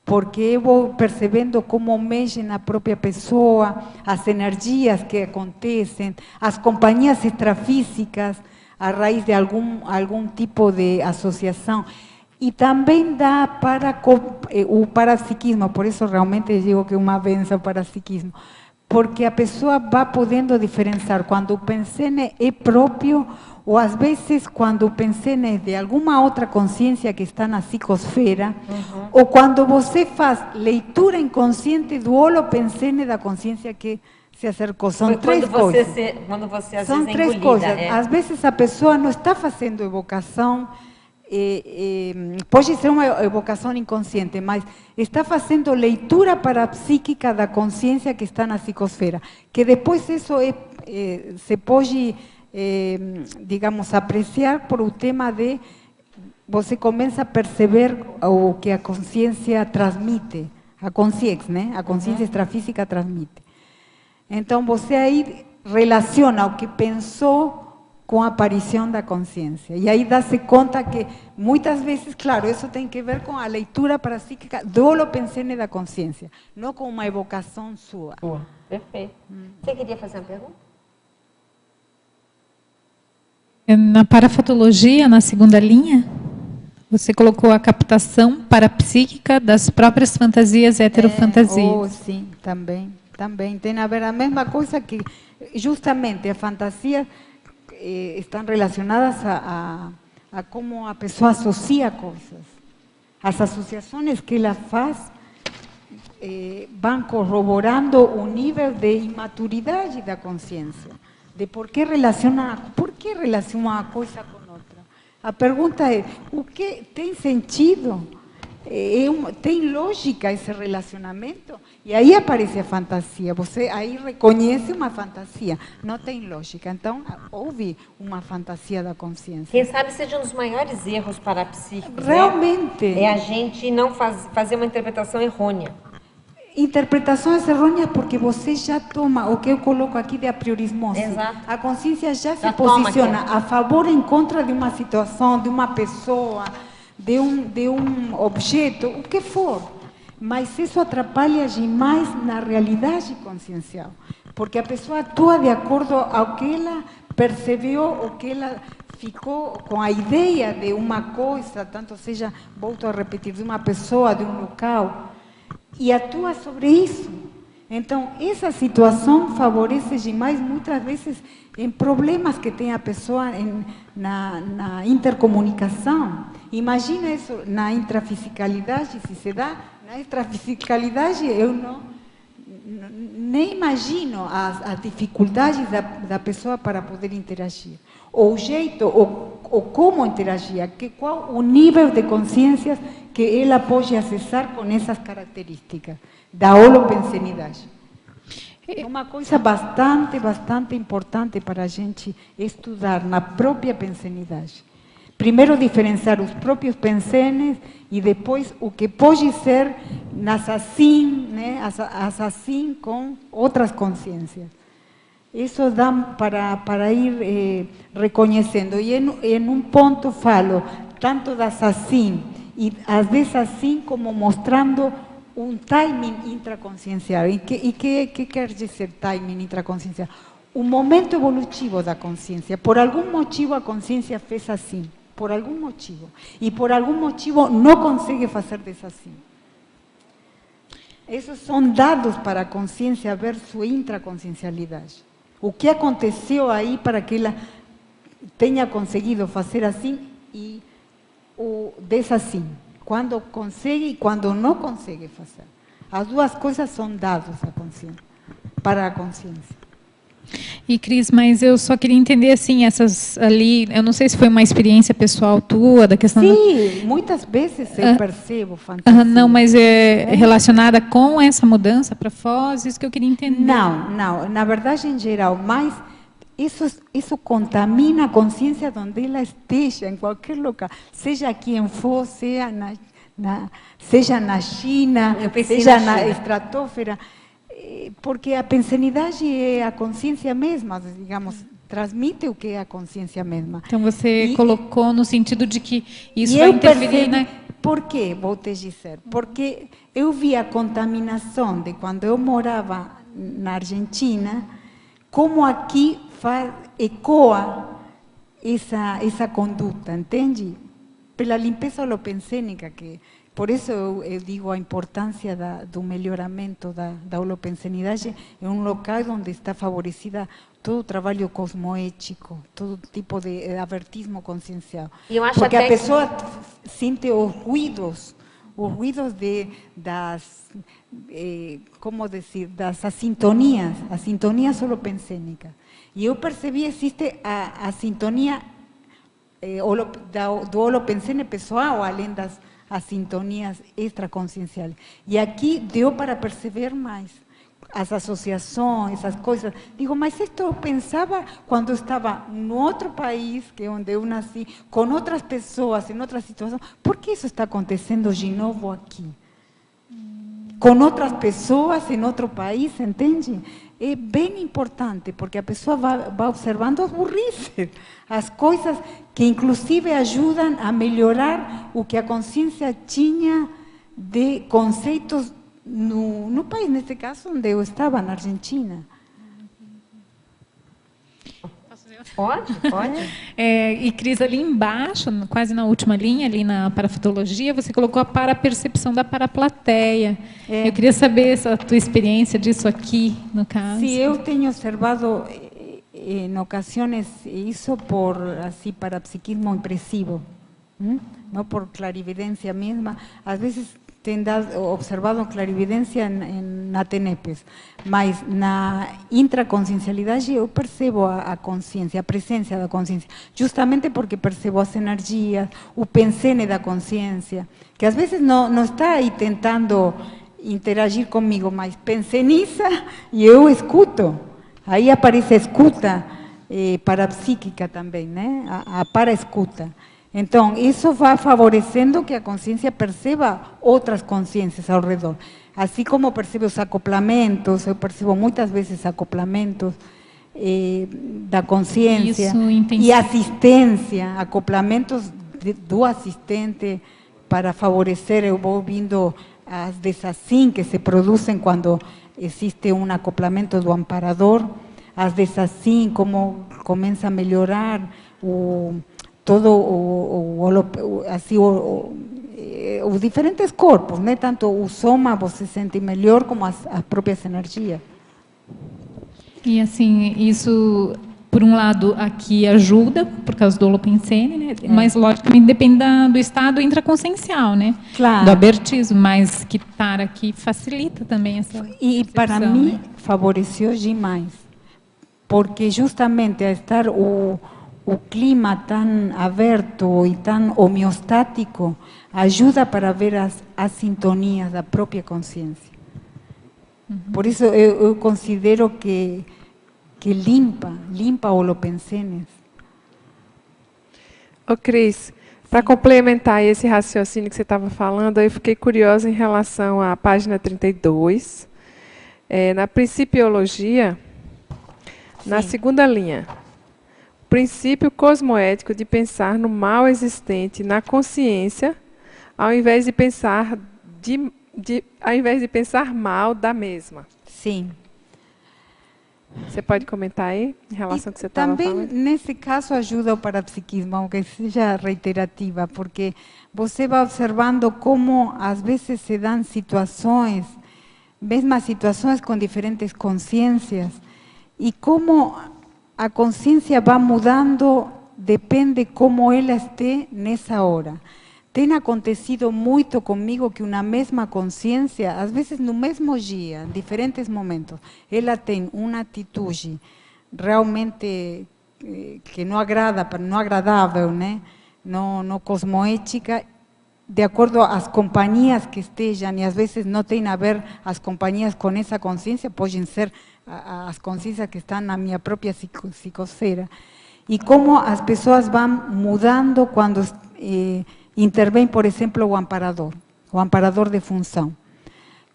Porque eu vou percebendo como mexe na própria pessoa, as energias que acontecem, as companhias extrafísicas, a raiz de algum tipo de associação. E também dá para o parapsiquismo, por isso realmente digo que é uma benção para o psiquismo, porque a pessoa vai podendo diferenciar quando o pensene é próprio ou às vezes quando o pensene é de alguma outra consciência que está na psicosfera, ou quando você faz leitura inconsciente do holopensene da consciência que se acercou. São três coisas. Quando você às São vezes é três engolida, coisas. Às vezes a pessoa não está fazendo evocação, pode ser uma evocação inconsciente, mas está fazendo leitura parapsíquica da consciência que está na psicosfera, que depois isso se pode, digamos, apreciar por o tema de você começa a perceber o que a consciência transmite, a consciência, né? A consciência extrafísica transmite. Então você aí relaciona o que pensou com a aparição da consciência. E aí dá-se conta que, muitas vezes, claro, isso tem que ver com a leitura parapsíquica do holopensene da consciência, não com uma evocação sua. Perfeito. Você queria fazer uma pergunta? Na parafatologia, na segunda linha, você colocou a captação parapsíquica das próprias fantasias heterofantasias. Sim, também. Tem a ver a mesma coisa que, justamente, a fantasia estão relacionadas a como a pessoa associa coisas. As associações que ela faz vão corroborando o nível de imaturidade da consciência, de por que relaciona uma coisa com outra. A pergunta é, o que tem sentido? Tem lógica esse relacionamento? E aí aparece a fantasia, você aí reconhece uma fantasia, não tem lógica, então houve uma fantasia da consciência. Quem sabe seja um dos maiores erros parapsíquicos, realmente, é a gente não fazer uma interpretação errônea. Interpretações errôneas porque você já toma o que eu coloco aqui de apriorismose. Exato. A consciência já se posiciona a favor ou em contra de uma situação, de uma pessoa, de um objeto, o que for. Mas isso atrapalha demais na realidade consciencial, porque a pessoa atua de acordo ao que ela percebeu, o que ela ficou com a ideia de uma coisa, tanto seja, volto a repetir, de uma pessoa, de um local, e atua sobre isso. Então, essa situação favorece demais, muitas vezes, em problemas que tem a pessoa na intercomunicação. Imagina isso na intrafisicalidade, se se dá. Na extrafisicalidade, eu nem imagino as dificuldades da pessoa para poder interagir. Ou o jeito, ou como interagir, qual o nível de consciência que ela pode acessar com essas características da holopensenidade. É uma coisa bastante importante para a gente estudar na própria pensenidade. Primeiro diferenciar os próprios pensenes e depois o que pode ser nas assim, né, as assim com outras consciências. Isso dá para ir reconhecendo. E em um ponto falo tanto das assim e as desassim como mostrando um timing intraconsciencial. E que quer dizer timing intraconsciencial? Um momento evolutivo da consciência. Por algum motivo a consciência fez assim. Por algum motivo. E por algum motivo não consegue fazer desassim. Esses são dados para a consciência ver sua intraconsciencialidade. O que aconteceu aí para que ela tenha conseguido fazer assim e o desassim. Quando consegue e quando não consegue fazer. As duas coisas são dados à consciência, para a consciência. E Cris, mas eu só queria entender assim, essas ali, eu não sei se foi uma experiência pessoal tua, da questão... Sim, muitas vezes eu percebo fantasia. Não, mas é relacionada com essa mudança para Foz, isso que eu queria entender. Não, na verdade em geral, mas isso contamina a consciência onde ela esteja, em qualquer lugar, seja aqui em Foz, seja na China, seja na estratosfera. Porque a pensenidade é a consciência mesma, digamos, transmite o que é a consciência mesma. Então você colocou no sentido de que isso vai interferir na... Por quê? Vou te dizer. Porque eu vi a contaminação de quando eu morava na Argentina, como aqui ecoa essa conduta, entende? Pela limpeza holopensênica que... Por isso eu digo a importância do melhoramento da holopensenidade em um local onde está favorecida todo o trabalho cosmoético, todo tipo de avertismo consciencial. Porque a pessoa sente os ruídos das assintonias holopensênicas. E eu percebi existe a sintonia do holopensene pessoal, além das as sintonias extraconscienciais. E aqui deu para perceber mais as associações, as coisas. Digo, mas isto eu pensava quando eu estava no outro país, que é onde eu nasci, com outras pessoas, em outra situação. Por que isso está acontecendo de novo aqui? Com outras pessoas, em outro país, entende? É bem importante, porque a pessoa vai observando as burrices, as coisas que inclusive ajudam a melhorar o que a consciência tinha de conceitos no país, nesse caso onde eu estava, na Argentina. Pode. E Cris, ali embaixo, quase na última linha, ali na parafotologia, você colocou a parapercepção da paraplateia. Eu queria saber a tua experiência disso aqui, no caso. Sim, eu tenho observado em ocasiões isso por assim parapsiquismo impressivo, não por clarividência mesma. Às vezes tem observado clarividência na TENEPES, mas na intraconsciencialidade eu percebo a consciência, a presença da consciência, justamente porque percebo as energias, o pensene da consciência, que às vezes não está aí tentando interagir comigo, mas penseniza e eu escuto. Aí aparece a escuta parapsíquica também, né? A para-escuta. Então, isso vai favorecendo que a consciência perceba outras consciências ao redor. Assim como percebe os acoplamentos, eu percebo muitas vezes acoplamentos da consciência e assistência, acoplamentos do assistente para favorecer, eu vou ouvindo as desassim que se produzem quando existe um acoplamento do amparador, as desassim, como começa a melhorar os diferentes corpos, né? Tanto o soma você sente melhor como as próprias energias. E assim, isso, por um lado, aqui ajuda, por causa do holopensene, né? Mas, logicamente, depende do estado intraconsciencial, né? Claro. Do abertismo, mas que estar aqui facilita também essa E para mim, favoreceu demais, porque justamente a estar o clima tão aberto e tão homeostático ajuda para ver as sintonias da própria consciência. Por isso eu considero que limpa holopensenes. Ô Cris, para complementar esse raciocínio que você estava falando, eu fiquei curiosa em relação à página 32, na Principiologia, na segunda linha. Princípio cosmoético de pensar no mal existente na consciência, ao invés de pensar mal da mesma. Sim. Você pode comentar aí, em relação ao que você estava falando? Também, nesse caso, ajuda o parapsiquismo, aunque seja reiterativa, porque você vai observando como, às vezes, se dão situações mesmas situações com diferentes consciências, e como a consciência vai mudando, depende como ela esteja nessa hora. Tem acontecido muito comigo que uma mesma consciência, às vezes no mesmo dia, em diferentes momentos, ela tem uma atitude realmente que não agrada, não agradável, né? Não cosmoética, de acordo às companhias que estejam, e às vezes não tem a ver as companhias com essa consciência, podem ser as consciências que estão na minha própria psicosfera. E como as pessoas vão mudando quando intervém, por exemplo, o amparador de função.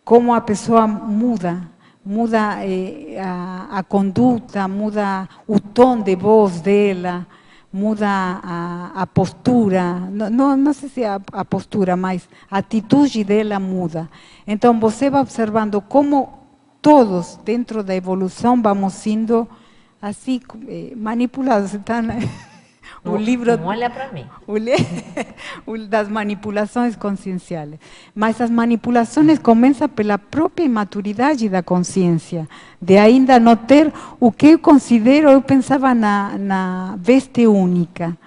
Como a pessoa muda a conduta, muda o tom de voz dela, muda a postura, não sei se a postura, mas a atitude dela muda. Então, você vai observando como todos, dentro da evolução, vamos sendo assim, manipulados. Então, o livro, não olha para mim. Das manipulações conscienciais. Mas as manipulações começam pela própria imaturidade da consciência, de ainda não ter o que eu considero, eu pensava na veste única,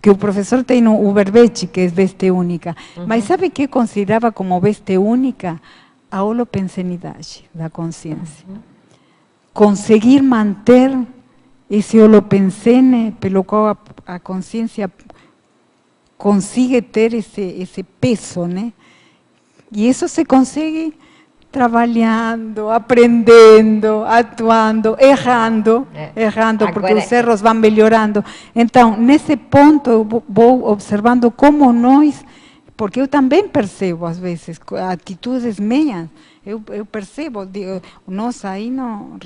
que o professor tem o verbete, que é veste única. Mas sabe o que eu considerava como veste única? A holopensenidade da consciência. Conseguir manter esse holopensene pelo qual a consciência consegue ter esse peso, né? E isso se consegue trabalhando, aprendendo, atuando, errando, porque os erros vão melhorando. Então, nesse ponto, eu vou observando como nós, porque eu também percebo, às vezes, atitudes minhas, eu percebo, digo, nossa, aí não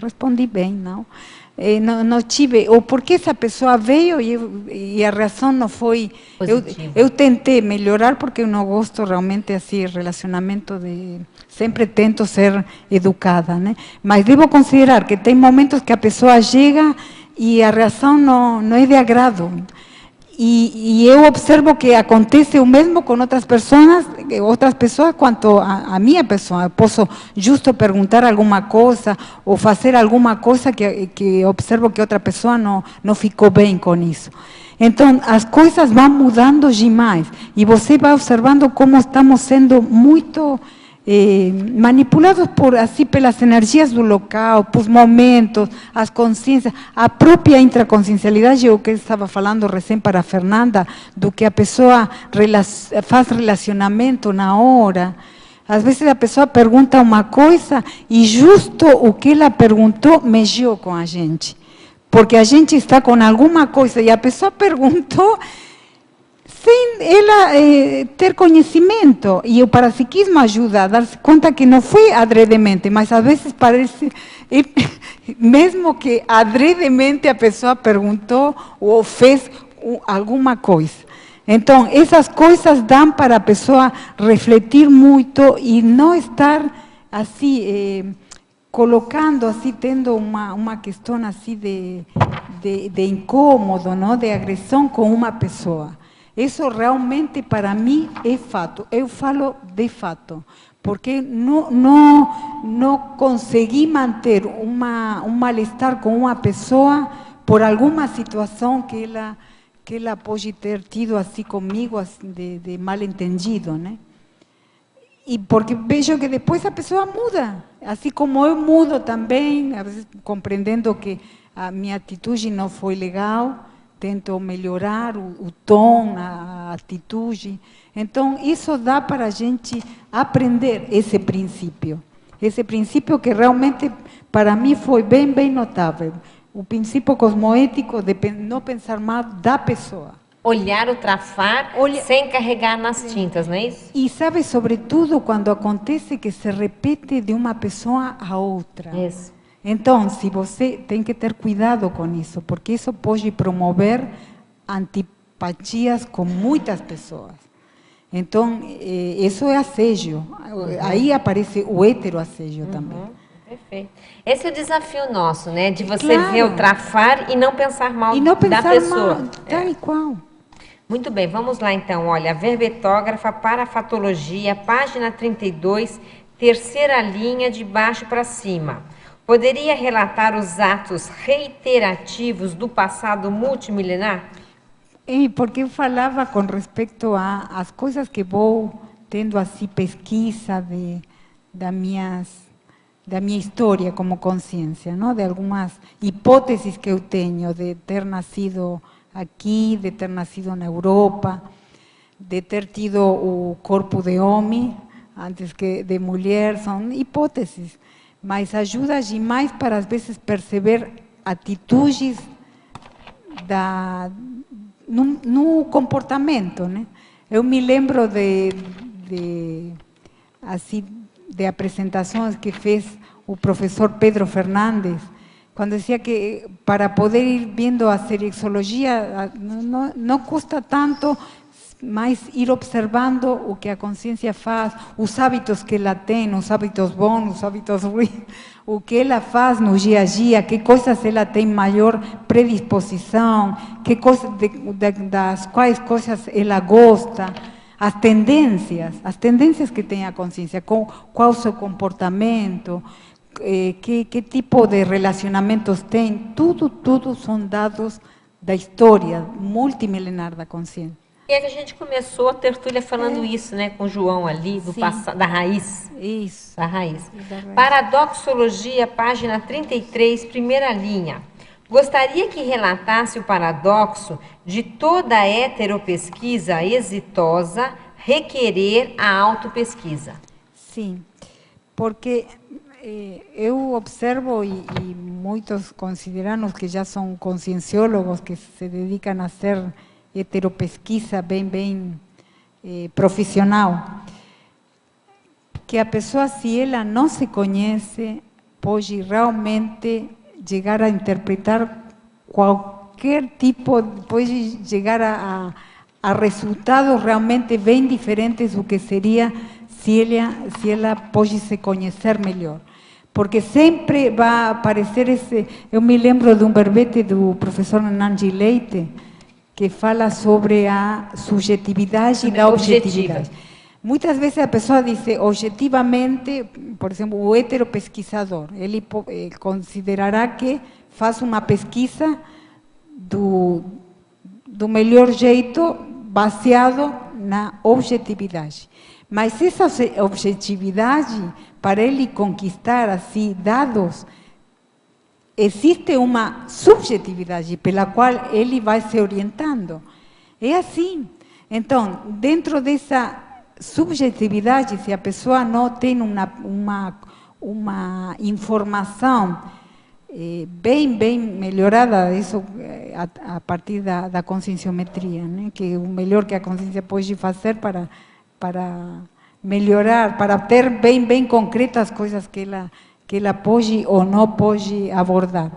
respondi bem, não. Não tive, ou porque essa pessoa veio e a reação não foi... Eu tentei melhorar, porque eu não gosto realmente assim, relacionamento de... Sempre tento ser educada, né? Mas devo considerar que tem momentos que a pessoa chega e a reação não é de agrado. E eu observo que acontece o mesmo com outras pessoas quanto a minha pessoa. Eu posso justo perguntar alguma coisa ou fazer alguma coisa que observo que outra pessoa não ficou bem com isso. Então, as coisas vão mudando demais e você vai observando como estamos sendo muito manipulados pelas energias do local, por momentos, as consciências, a própria intraconsciencialidade, o que eu estava falando recém para a Fernanda, do que a pessoa faz relacionamento na hora. Às vezes a pessoa pergunta uma coisa e justo o que ela perguntou mexeu com a gente, porque a gente está com alguma coisa e a pessoa perguntou sem ela ter conhecimento, e o parapsiquismo ajuda a dar-se conta que não foi adredemente, mas às vezes parece, mesmo que adredemente a pessoa perguntou ou fez alguma coisa. Então, essas coisas dão para a pessoa refletir muito e não estar assim, colocando assim, tendo uma questão assim de incômodo, não? De agressão com uma pessoa. Isso realmente para mim é fato, eu falo de fato, porque não consegui manter um mal-estar com uma pessoa por alguma situação que ela pode ter tido assim comigo, assim, de mal-entendido, né? E porque vejo que depois a pessoa muda, assim como eu mudo também, às vezes compreendendo que a minha atitude não foi legal, tento melhorar o tom, a atitude. Então, isso dá para a gente aprender esse princípio que realmente, para mim, foi bem notável. O princípio cosmoético de não pensar mal da pessoa. Olhar o trafar sem carregar nas tintas, não é isso? E sabe, sobretudo, quando acontece que se repete de uma pessoa a outra. Isso. Então, se você tem que ter cuidado com isso, porque isso pode promover antipatias com muitas pessoas. Então, isso é assédio. Aí aparece o heteroassédio também. Perfeito. Esse é o desafio nosso, né? De você ver o trafar e não pensar mal da pessoa. Mal, tal e qual. Muito bem, vamos lá então. Olha, a verbetógrafa, parafatologia, página 32, terceira linha de baixo para cima. Poderia relatar os atos reiterativos do passado multimilenar? Porque eu falava com respeito às coisas que vou tendo assim pesquisa da minha história como consciência, não? De algumas hipóteses que eu tenho de ter nascido aqui, de ter nascido na Europa, de ter tido o corpo de homem antes que de mulher, são hipóteses, mas ajuda demais para às vezes perceber atitudes no comportamento, né? Eu me lembro de apresentações que fez o professor Pedro Fernandes, quando dizia que para poder ir vendo a serexologia não custa tanto, mas ir observando o que a consciência faz, os hábitos que ela tem, os hábitos bons, os hábitos ruins, o que ela faz no dia a dia, que coisas ela tem maior predisposição, que coisas, das quais coisas ela gosta, as tendências que tem a consciência, qual o seu comportamento, que tipo de relacionamentos tem, tudo são dados da história multimilenar da consciência. E é que a gente começou a tertúlia falando isso, né, com o João ali, da raiz. Isso. Da raiz. Paradoxologia, página 33, primeira linha. Gostaria que relatasse o paradoxo de toda heteropesquisa exitosa requerer a autopesquisa. Sim, porque eu observo, e muitos consideranos que já são conscienciólogos, que se dedicam a ser heteropesquisa bem profissional, que a pessoa, se ela não se conhece, pode realmente chegar a interpretar qualquer tipo, pode chegar a resultados realmente bem diferentes do que seria se ela pode se conhecer melhor. Porque sempre vai aparecer esse... Eu me lembro de um verbete do professor Nanji Leite, que fala sobre a subjetividade e a objetividade. Muitas vezes a pessoa diz objetivamente, por exemplo, o heteropesquisador, ele considerará que faz uma pesquisa do melhor jeito baseado na objetividade. Mas essa objetividade, para ele conquistar assim dados, existe uma subjetividade pela qual ele vai se orientando. É assim. Então, dentro dessa subjetividade, se a pessoa não tem uma informação bem melhorada, isso a partir da conscienciometria, né? Que é o melhor que a consciência pode fazer para melhorar, para ter bem concretas coisas que ela pode ou não pode abordar.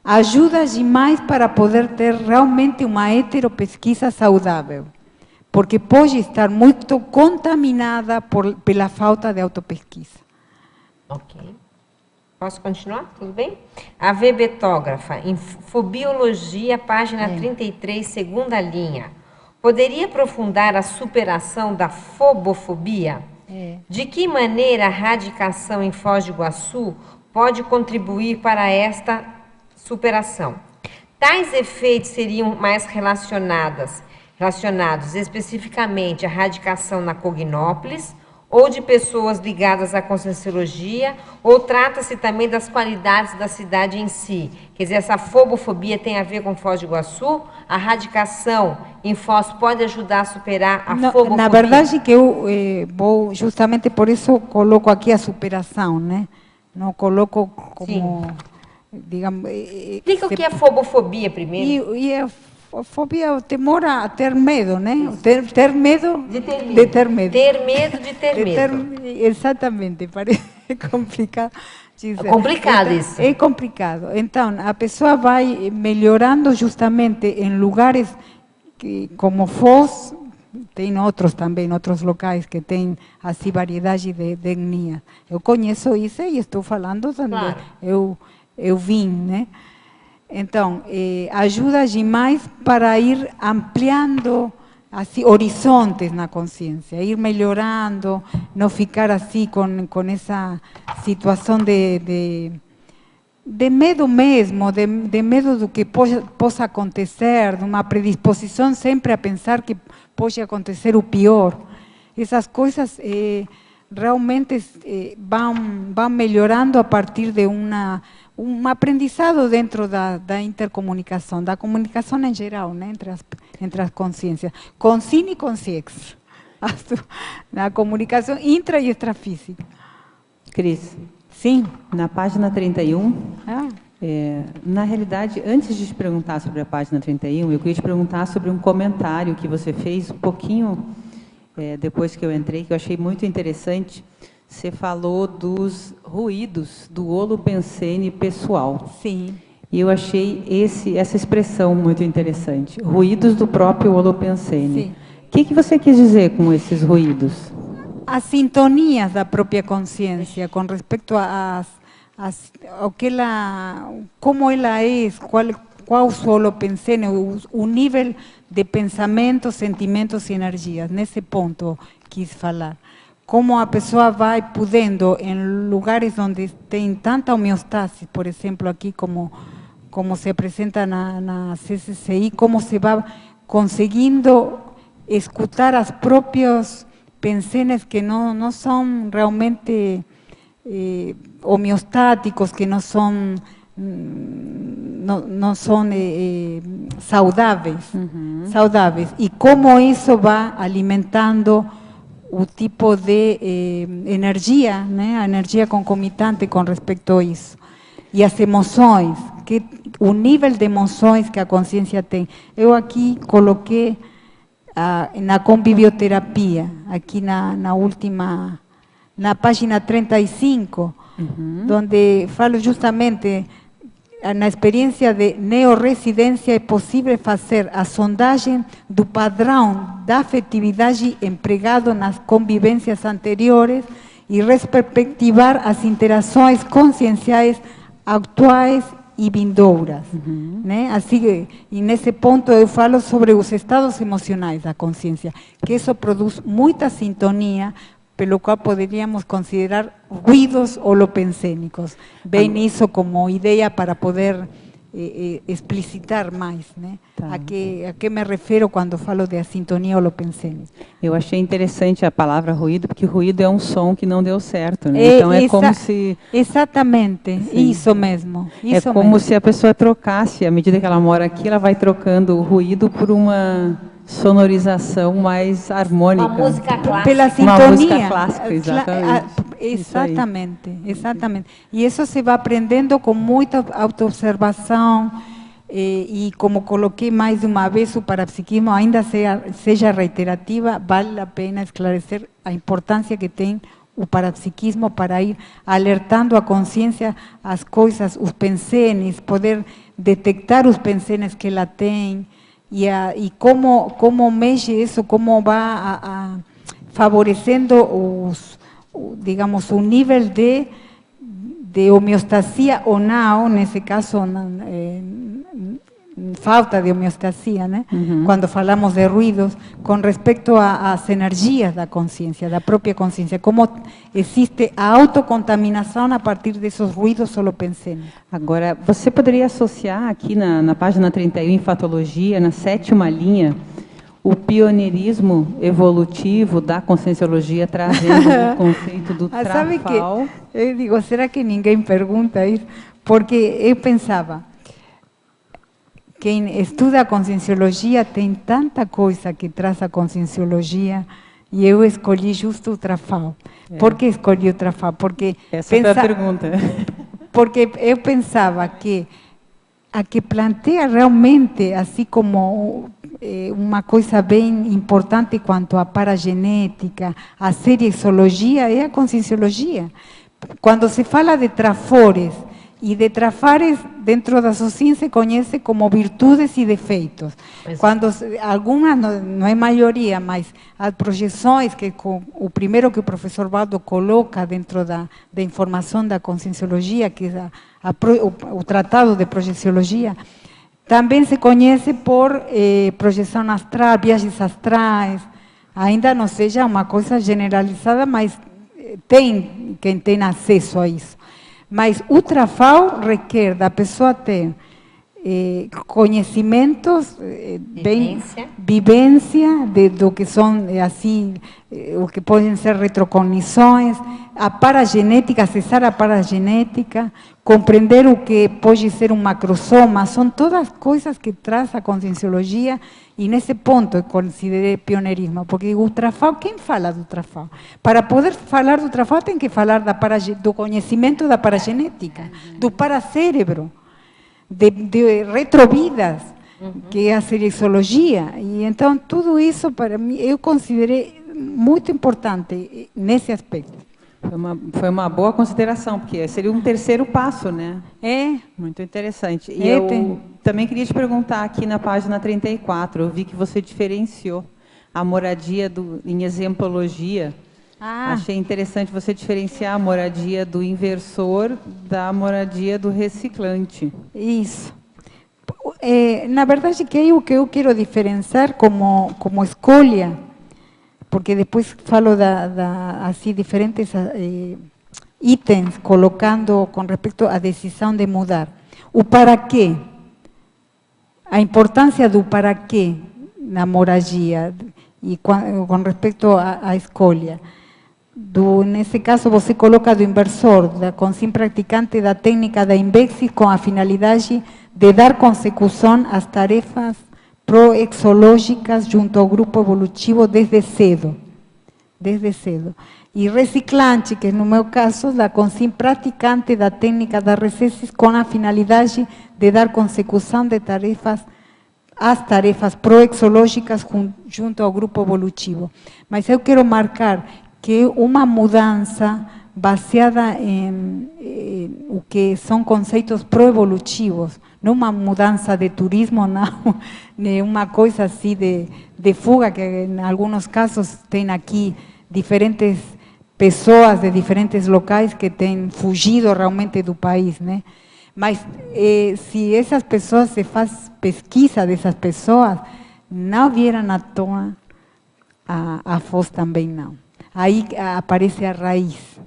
Ajuda demais para poder ter realmente uma heteropesquisa saudável, porque pode estar muito contaminada pela falta de autopesquisa. Ok. Posso continuar? Tudo bem? A V. Betógrafa, em Fobiologia, página 33, segunda linha. Poderia aprofundar a superação da fobofobia? De que maneira a radicação em Foz do Iguaçu pode contribuir para esta superação? Tais efeitos seriam mais relacionados especificamente à radicação na Cognópolis, ou de pessoas ligadas à Conscienciologia, ou trata-se também das qualidades da cidade em si? Quer dizer, essa fobofobia tem a ver com Foz do Iguaçu? A radicação em Foz pode ajudar a superar a fobofobia? Na verdade que eu vou, justamente por isso coloco aqui a superação, né? Não coloco como, digamos... Explica o que é fobofobia primeiro. A fobia é o temor a ter medo, né? Ter medo de ter medo. Ter medo de ter medo. Exatamente, parece complicado. É complicado isso. É complicado. Então, a pessoa vai melhorando justamente em lugares que, como Foz, tem outros também, outros locais que tem assim variedade de etnias. Eu conheço isso e estou falando também. Claro. Eu vim, né? Então, ajuda demais para ir ampliando assim, horizontes na consciência, ir melhorando, não ficar assim com essa situação de medo mesmo, de medo do que possa acontecer, de uma predisposição sempre a pensar que pode acontecer o pior. Essas coisas realmente vão melhorando a partir de um aprendizado dentro da intercomunicação, da comunicação em geral, né, entre as consciências, com sin e com sex, na comunicação intra e extrafísica. Cris, sim, na página 31, na realidade, antes de te perguntar sobre a página 31, eu queria te perguntar sobre um comentário que você fez um pouquinho depois que eu entrei, que eu achei muito interessante. Você falou dos ruídos do holopensene pessoal. Sim. E eu achei essa expressão muito interessante. Ruídos do próprio holopensene. Sim. O que você quis dizer com esses ruídos? As sintonias da própria consciência com respeito ao que como ela é, qual o seu holopensene, o nível de pensamentos, sentimentos e energias. Nesse ponto quis falar. Como a pessoa vai podendo, em lugares onde tem tanta homeostase, por exemplo, aqui como se apresenta na CCCI, como se vai conseguindo escutar os próprios pensenes que não são realmente homeostáticos, que não são saudáveis, e como isso vai alimentando o tipo de energia, né, a energia concomitante com respeito a isso. E as emoções, o nível de emoções que a consciência tem. Eu aqui coloquei na convivioterapia, aqui na última, na página 35, onde falo justamente na experiência de neorresidência é possível fazer a sondagem do padrão da afetividade empregado nas convivências anteriores e retrospectivar as interações conscienciais atuais e vindouras. Né? Assim, e nesse ponto eu falo sobre os estados emocionais da consciência, que isso produz muita sintonia, pelo qual poderíamos considerar ruídos holopensênicos. Bem isso como ideia para poder explicitar mais, né? Tá. A que me refiro quando falo de a sintonia holopensênica. Eu achei interessante a palavra ruído, porque ruído é um som que não deu certo, né? Então é como se... Exatamente, sim. Isso mesmo. Isso como mesmo. se a pessoa trocasse, à medida que ela mora aqui, ela vai trocando o ruído por uma sonorização mais harmônica. Uma música clássica. Pela sintonia. Uma música clássica, exatamente. Exatamente. E isso se vai aprendendo com muita autoobservação e como coloquei mais uma vez, o parapsiquismo ainda seja reiterativa, vale a pena esclarecer a importância que tem o parapsiquismo para ir alertando a consciência as coisas, os pensenes, poder detectar os pensenes que ela tem, e como mexe isso, como vai favorecendo digamos, o nível de homeostasia ou não, nesse caso, falta de homeostasia, né? Quando falamos de ruídos, com respeito às energias da consciência, da própria consciência, como existe a autocontaminação a partir desses ruídos holopensênicos. Agora, você poderia associar aqui na página 31, em Fatologia, na 7ª linha, o pioneirismo evolutivo da conscienciologia, trazendo o conceito do trafal? Sabe que eu digo, será que ninguém pergunta isso? Porque eu pensava, quem estuda a conscienciologia tem tanta coisa que traz a conscienciologia, e eu escolhi justo o trafal. Por que escolhi o trafal? Porque essa é a pergunta. Porque eu pensava que a que planteia realmente, assim como uma coisa bem importante quanto à paragenética, a seriexologia, é a conscienciologia. Quando se fala de trafores, e de trafares, dentro da sociedade se conhece como virtudes e defeitos. Quando algumas, não é maioria, mas as projeções, que o primeiro que o professor Valdo coloca dentro da informação da conscienciologia, que é o tratado de projeciologia, Também se conhece por projeção astral, viagens astrais, ainda não seja uma coisa generalizada, mas tem quem tem acesso a isso. Mas o Trafal requer da pessoa ter conhecimentos, vivência do que são assim, o que podem ser retrocognições, a paragenética, acessar a paragenética, compreender o que pode ser um macrosoma, são todas coisas que traz a conscienciologia, e nesse ponto eu considerei pioneirismo, porque o Trafal, quem fala do Trafal? Para poder falar do Trafal tem que falar do conhecimento da paragenética, do paracérebro, de retrovidas, que é a serexologia, e então tudo isso para mim eu considerei muito importante nesse aspecto. Foi uma boa consideração, porque seria um terceiro passo, né? Muito interessante. E eu também queria te perguntar aqui na página 34, eu vi que você diferenciou a moradia em exemplologia. Achei interessante você diferenciar a moradia do inversor da moradia do reciclante. Isso. Na verdade, que é o que eu quero diferenciar como escolha, porque depois falo assim, diferentes itens, colocando com respeito à decisão de mudar. O para quê, a importância do para quê na moradia, e com respeito à escolha. Nesse caso, você coloca do inversor, da consciência praticante da técnica da Invexis, com a finalidade de dar consecução às tarefas proexológicas junto ao grupo evolutivo desde cedo. E reciclante, que no meu caso, da consciência praticante da técnica da Recessis, com a finalidade de dar consecução de às tarefas proexológicas junto ao grupo evolutivo. Mas eu quero marcar que uma mudança baseada em o que são conceitos proevolutivos, não uma mudança de turismo, não, nem uma coisa assim de fuga, que em alguns casos tem aqui diferentes pessoas de diferentes locais que têm fugido realmente do país, né? Mas se essas pessoas, se faz pesquisa dessas pessoas, não vieram à tona a Foz também não. Aí aparece a raiz.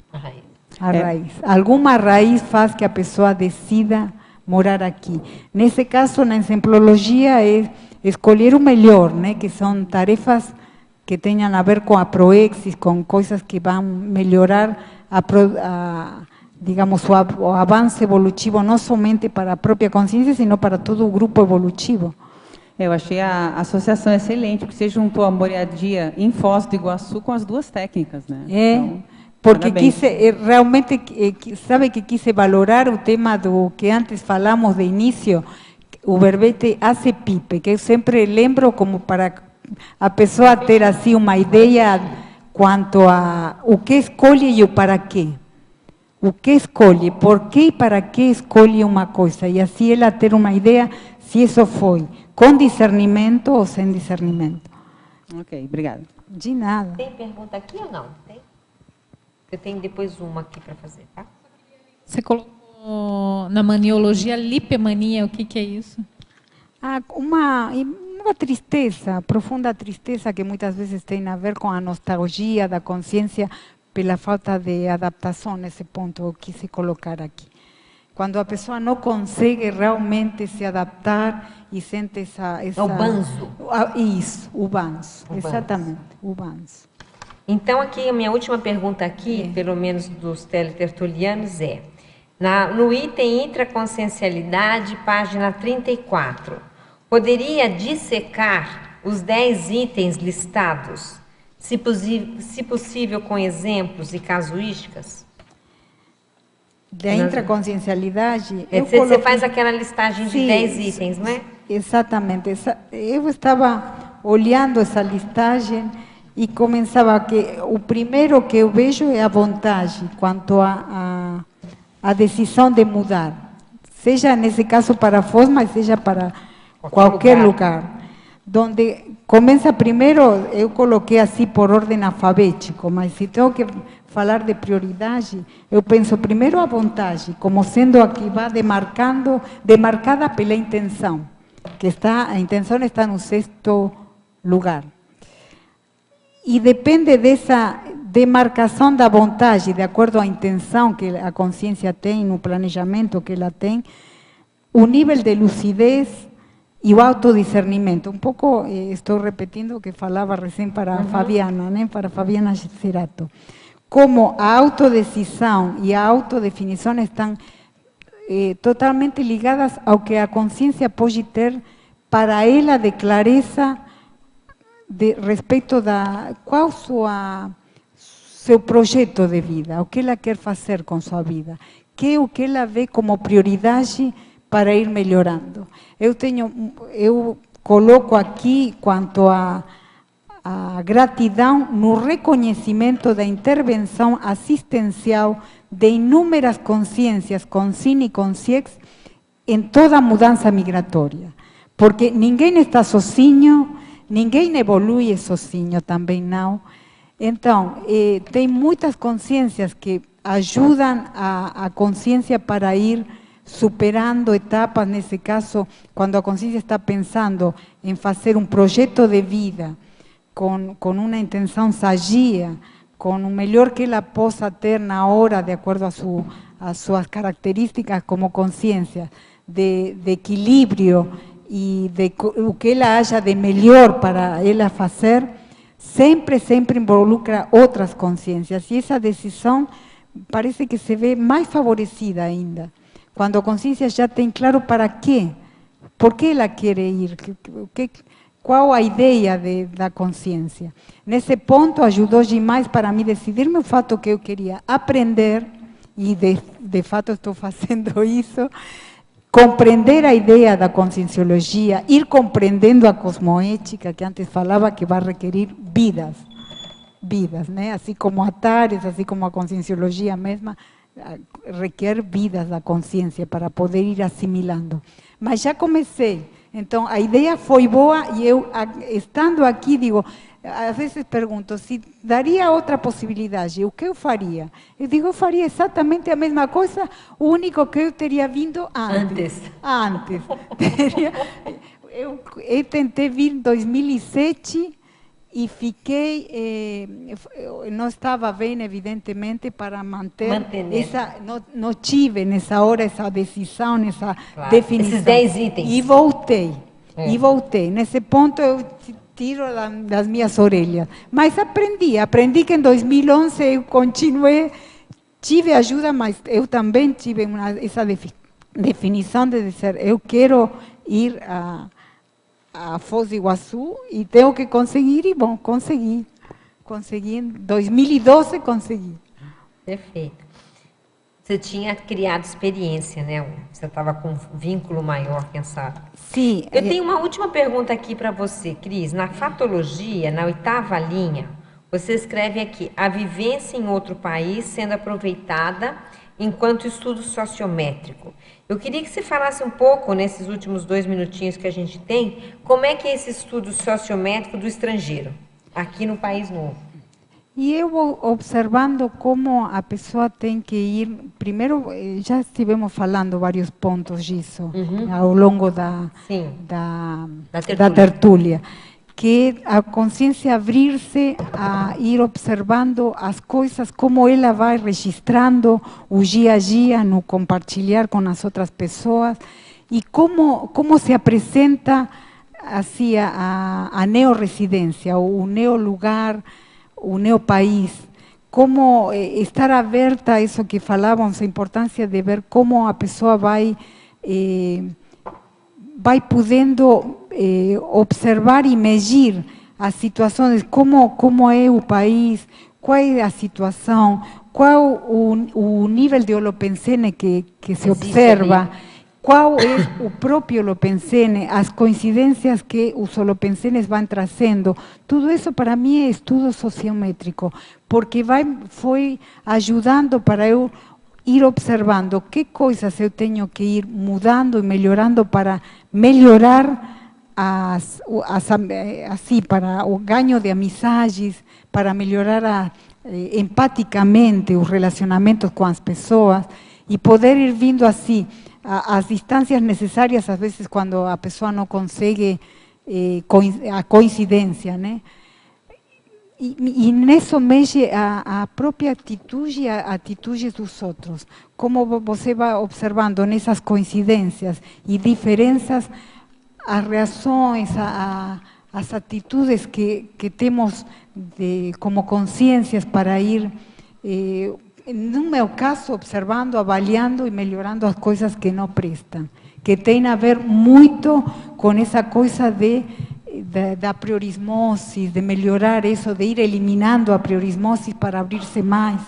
A raiz. Alguma raiz faz que a pessoa decida morar aqui. Nesse caso, na exemplologia, é escolher o melhor, né? Que são tarefas que tenham a ver com a proexis, com coisas que vão melhorar digamos, o avanço evolutivo, não somente para a própria consciência, sino para todo o grupo evolutivo. Eu achei a associação excelente, porque você juntou a moradia em Foz do Iguaçu com as duas técnicas, né? Então, porque realmente, sabe que quis valorar o tema do que antes falamos de início, o verbete hace pipe, que eu sempre lembro como para a pessoa ter assim uma ideia quanto a o que escolhe e o para quê. O que escolhe, por que e para que escolhe uma coisa, e assim ela ter uma ideia se isso foi com discernimento ou sem discernimento. Ok, obrigada. De nada. Tem pergunta aqui ou não? Tem? Eu tenho depois uma aqui para fazer, tá? Você colocou na maniologia lipemania, o que é isso? Uma tristeza, profunda tristeza que muitas vezes tem a ver com a nostalgia da consciência pela falta de adaptação, nesse ponto eu quis colocar aqui. Quando a pessoa não consegue realmente se adaptar e sente essa... O banzo. Isso, o banzo, exatamente, o banzo. Então, aqui, a minha última pergunta aqui, pelo menos dos teletertulianos, no item intraconsciencialidade, página 34, poderia dissecar os 10 itens listados, se possível com exemplos e casuísticas? Da intraconsciencialidade... Você faz aquela listagem de 10 itens, não é? Exatamente. Eu estava olhando essa listagem e começava que o primeiro que eu vejo é a vontade quanto a decisão de mudar. Seja nesse caso para Foz, mas seja para qualquer lugar. Donde começa primeiro, eu coloquei assim por ordem alfabética, mas se tenho que falar de prioridade, eu penso primeiro a vontade, como sendo a que vai demarcada pela intenção. que a intenção está no 6º lugar. E depende dessa demarcação da vontade, de acordo à intenção que a consciência tem, no planejamento que ela tem, o nível de lucidez e o autodiscernimento. Um pouco, estou repetindo o que falava recém para a Fabiana, né? Para a Fabiana Cerato. Como a autodecisão e a autodefinição estão totalmente ligadas ao que a consciência pode ter para ela de clareza respeito da qual seu projeto de vida, o que ela quer fazer com sua vida, que é o que ela vê como prioridade para ir melhorando. Eu coloco aqui quanto a gratidão no reconhecimento da intervenção assistencial de inúmeras consciências, com SIN e com CIEX, em toda a mudança migratória. Porque ninguém está sozinho, ninguém evolui sozinho, também não. Então, tem muitas consciências que ajudam a consciência para ir superando etapas, nesse caso, quando a consciência está pensando em fazer um projeto de vida com uma intenção sadia, com o melhor que ela possa ter na hora, de acordo às suas características como consciência, de equilíbrio e de o que ela acha de melhor para ela fazer, sempre involucra outras consciências. E essa decisão parece que se vê mais favorecida ainda, quando a consciência já tem claro para quê, por que ela quer ir, qual a ideia da consciência. Nesse ponto, ajudou demais para mim decidir-me o fato que eu queria aprender, e de fato estou fazendo isso, compreender a ideia da conscienciologia, ir compreendendo a cosmoética, que antes falava que vai requerir vidas, né? Assim como a TARES, assim como a conscienciologia mesma, requer vidas da consciência para poder ir assimilando. Mas já comecei, então a ideia foi boa e eu, estando aqui, digo, às vezes pergunto, se daria outra possibilidade, o que eu faria? Eu digo, eu faria exatamente a mesma coisa, o único que eu teria vindo antes. Eu tentei vir em 2007 e fiquei, não estava bem, evidentemente, para manter essa, não tive nessa hora essa decisão, essa definição. Esses 10 itens. E voltei. Nesse ponto eu tiro das minhas orelhas. Mas aprendi que em 2011 eu continuei, tive ajuda, mas eu também tive essa definição de dizer, eu quero ir a Foz do Iguaçu e tenho que conseguir, e bom, consegui. Em 2012 consegui. Perfeito. Você tinha criado experiência, né? Você estava com um vínculo maior, quem sabe? Sim. Eu tenho uma última pergunta aqui para você, Cris. Na fatologia, na 8ª linha, você escreve aqui, a vivência em outro país sendo aproveitada enquanto estudo sociométrico. Eu queria que você falasse um pouco, nesses últimos 2 minutinhos que a gente tem, como é que é esse estudo sociométrico do estrangeiro, aqui no País Novo. E eu observando como a pessoa tem que ir, primeiro, já estivemos falando vários pontos disso, ao longo da tertúlia, que a consciência abrir-se a ir observando as coisas, como ela vai registrando o dia a dia no compartilhar com as outras pessoas, e como se apresenta assim, a neorresidência, o neolugar, o neopaís, como estar aberta a isso que falávamos, a importância de ver como a pessoa vai podendo observar e medir as situações, como é o país, qual é a situação, qual o nível de holopensene que se observa, qual é o próprio holopensene, as coincidências que os holopensenes vão trazendo. Tudo isso para mim é estudo sociométrico, porque foi ajudando para eu ir observando que coisas eu tenho que ir mudando e melhorando para melhorar assim, para o ganho de amizades, para melhorar empaticamente os relacionamentos com as pessoas e poder ir vindo assim, as instâncias necessárias, às vezes, quando a pessoa não consegue a coincidência, né? E nisso mexe a própria atitude e a atitude dos outros. Como você vai observando nessas coincidências e diferenças, as reações, as atitudes que temos como consciências para ir, no meu caso, observando, avaliando e melhorando as coisas que não prestam, que tem a ver muito com essa coisa da priorismose, de melhorar isso, de ir eliminando a priorismose para abrir-se mais.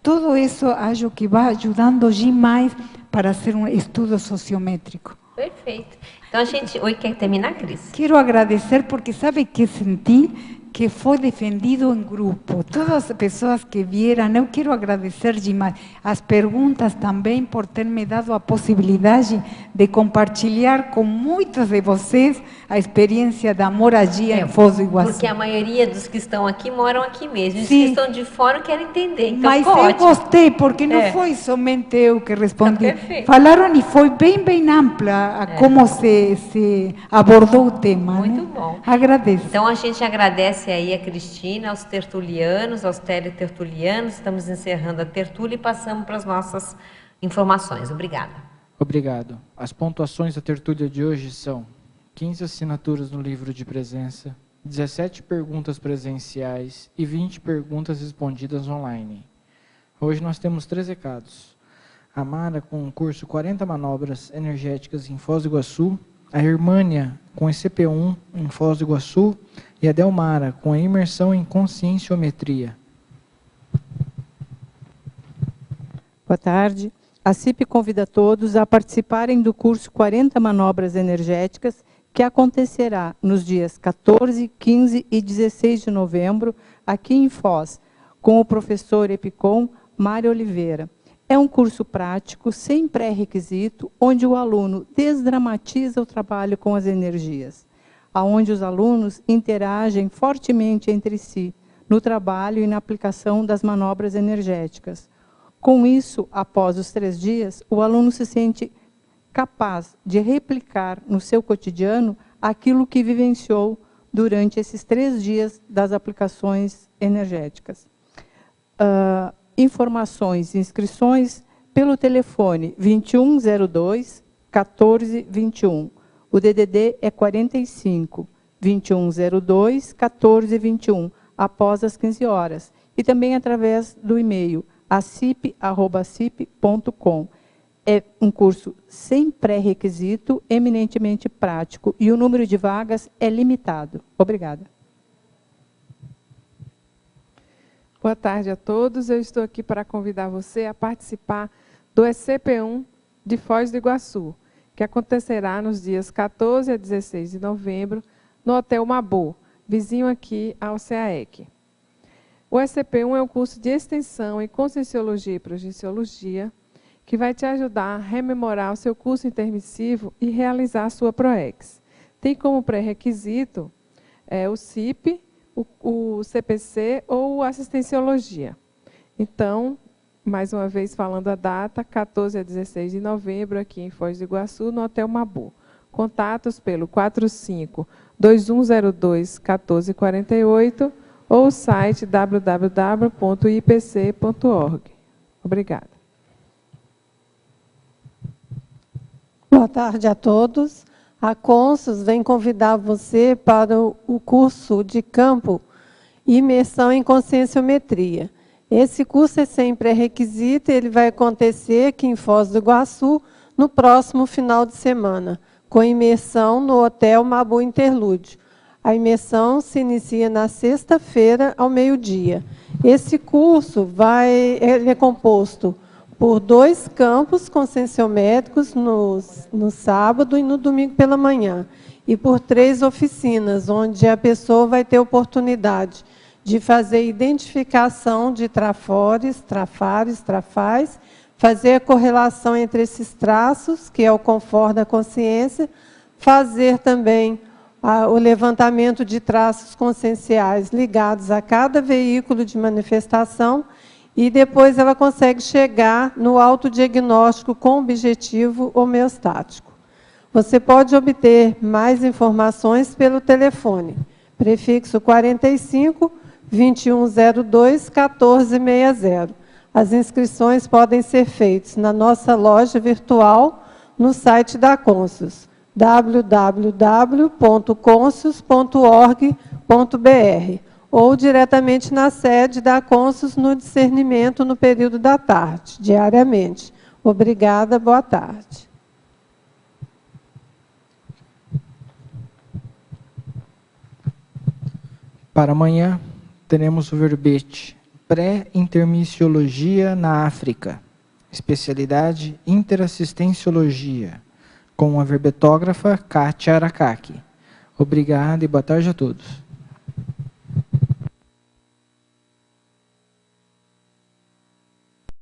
Tudo isso acho que vai ajudando demais para ser um estudo sociométrico. Perfeito. Então a gente... Oi, quer terminar, Cris? Quero agradecer porque sabe que senti que foi defendido em grupo. Todas as pessoas que vieram, eu quero agradecer demais. As perguntas também por ter me dado a possibilidade de compartilhar com muitos de vocês a experiência da moradia em Foz do Iguaçu. Porque a maioria dos que estão aqui moram aqui mesmo. Os que estão de fora querem entender. Então, mas eu gostei, porque não foi somente eu que respondi. Falaram e foi bem ampla a como se abordou o tema. Muito bom. Agradeço. Então, a gente agradece aí a Cristina, aos tertulianos, aos teletertulianos. Estamos encerrando a tertúlia e passamos para as nossas informações. Obrigada. Obrigado. As pontuações da tertúlia de hoje são 15 assinaturas no livro de presença, 17 perguntas presenciais e 20 perguntas respondidas online. Hoje nós temos 3 recados. A Mara com o curso 40 manobras energéticas em Foz do Iguaçu, a Irmânia com ECP1 em Foz do Iguaçu e a Delmara com a imersão em conscienciometria. Boa tarde. A CIP convida todos a participarem do curso 40 manobras energéticas que acontecerá nos dias 14, 15 e 16 de novembro aqui em Foz, com o professor Epicom Mário Oliveira. É um curso prático, sem pré-requisito, onde o aluno desdramatiza o trabalho com as energias, onde os alunos interagem fortemente entre si, no trabalho e na aplicação das manobras energéticas. Com isso, após os 3 dias, o aluno se sente capaz de replicar no seu cotidiano aquilo que vivenciou durante esses 3 dias das aplicações energéticas. Informações e inscrições pelo telefone 2102-1421. O DDD é 45 2102 1421, após as 15 horas. E também através do e-mail acip@acip.com. É um curso sem pré-requisito, eminentemente prático, e o número de vagas é limitado. Obrigada. Boa tarde a todos. Eu estou aqui para convidar você a participar do ECP1 de Foz do Iguaçu, que acontecerá nos dias 14 a 16 de novembro, no Hotel Mabô, vizinho aqui ao CAEC. O ECP1 é um curso de extensão em Conscienciologia e Projeciologia, que vai te ajudar a rememorar o seu curso intermissivo e realizar a sua PROEX. Tem como pré-requisito o CIP, o CPC ou Assistenciologia. Então, mais uma vez falando a data, 14 a 16 de novembro, aqui em Foz do Iguaçu, no Hotel Mabô. Contatos pelo 45-2102-1448 ou o site www.ipc.org. Obrigada. Boa tarde a todos. A Consus vem convidar você para o curso de campo Imersão em Conscienciometria. Esse curso é sem pré-requisito, ele vai acontecer aqui em Foz do Iguaçu no próximo final de semana, com imersão no Hotel Mabô Interlúdio. A imersão se inicia na sexta-feira, ao meio-dia. Esse curso ele é composto por 2 campos conscienciométricos no sábado e no domingo pela manhã, e por 3 oficinas, onde a pessoa vai ter oportunidade de fazer identificação de trafores, trafares, trafais, fazer a correlação entre esses traços, que é o confort da consciência, fazer também o levantamento de traços conscienciais ligados a cada veículo de manifestação e depois ela consegue chegar no autodiagnóstico com objetivo homeostático. Você pode obter mais informações pelo telefone, prefixo 45 2102 1460. As inscrições podem ser feitas na nossa loja virtual no site da Consus, www.consus.org.br, ou diretamente na sede da Consus no discernimento no período da tarde, diariamente. Obrigada, boa tarde. Para amanhã, teremos o verbete Pré-Intermissiologia na África, especialidade Interassistenciologia, com a verbetógrafa Kátia Aracaki. Obrigado e boa tarde a todos.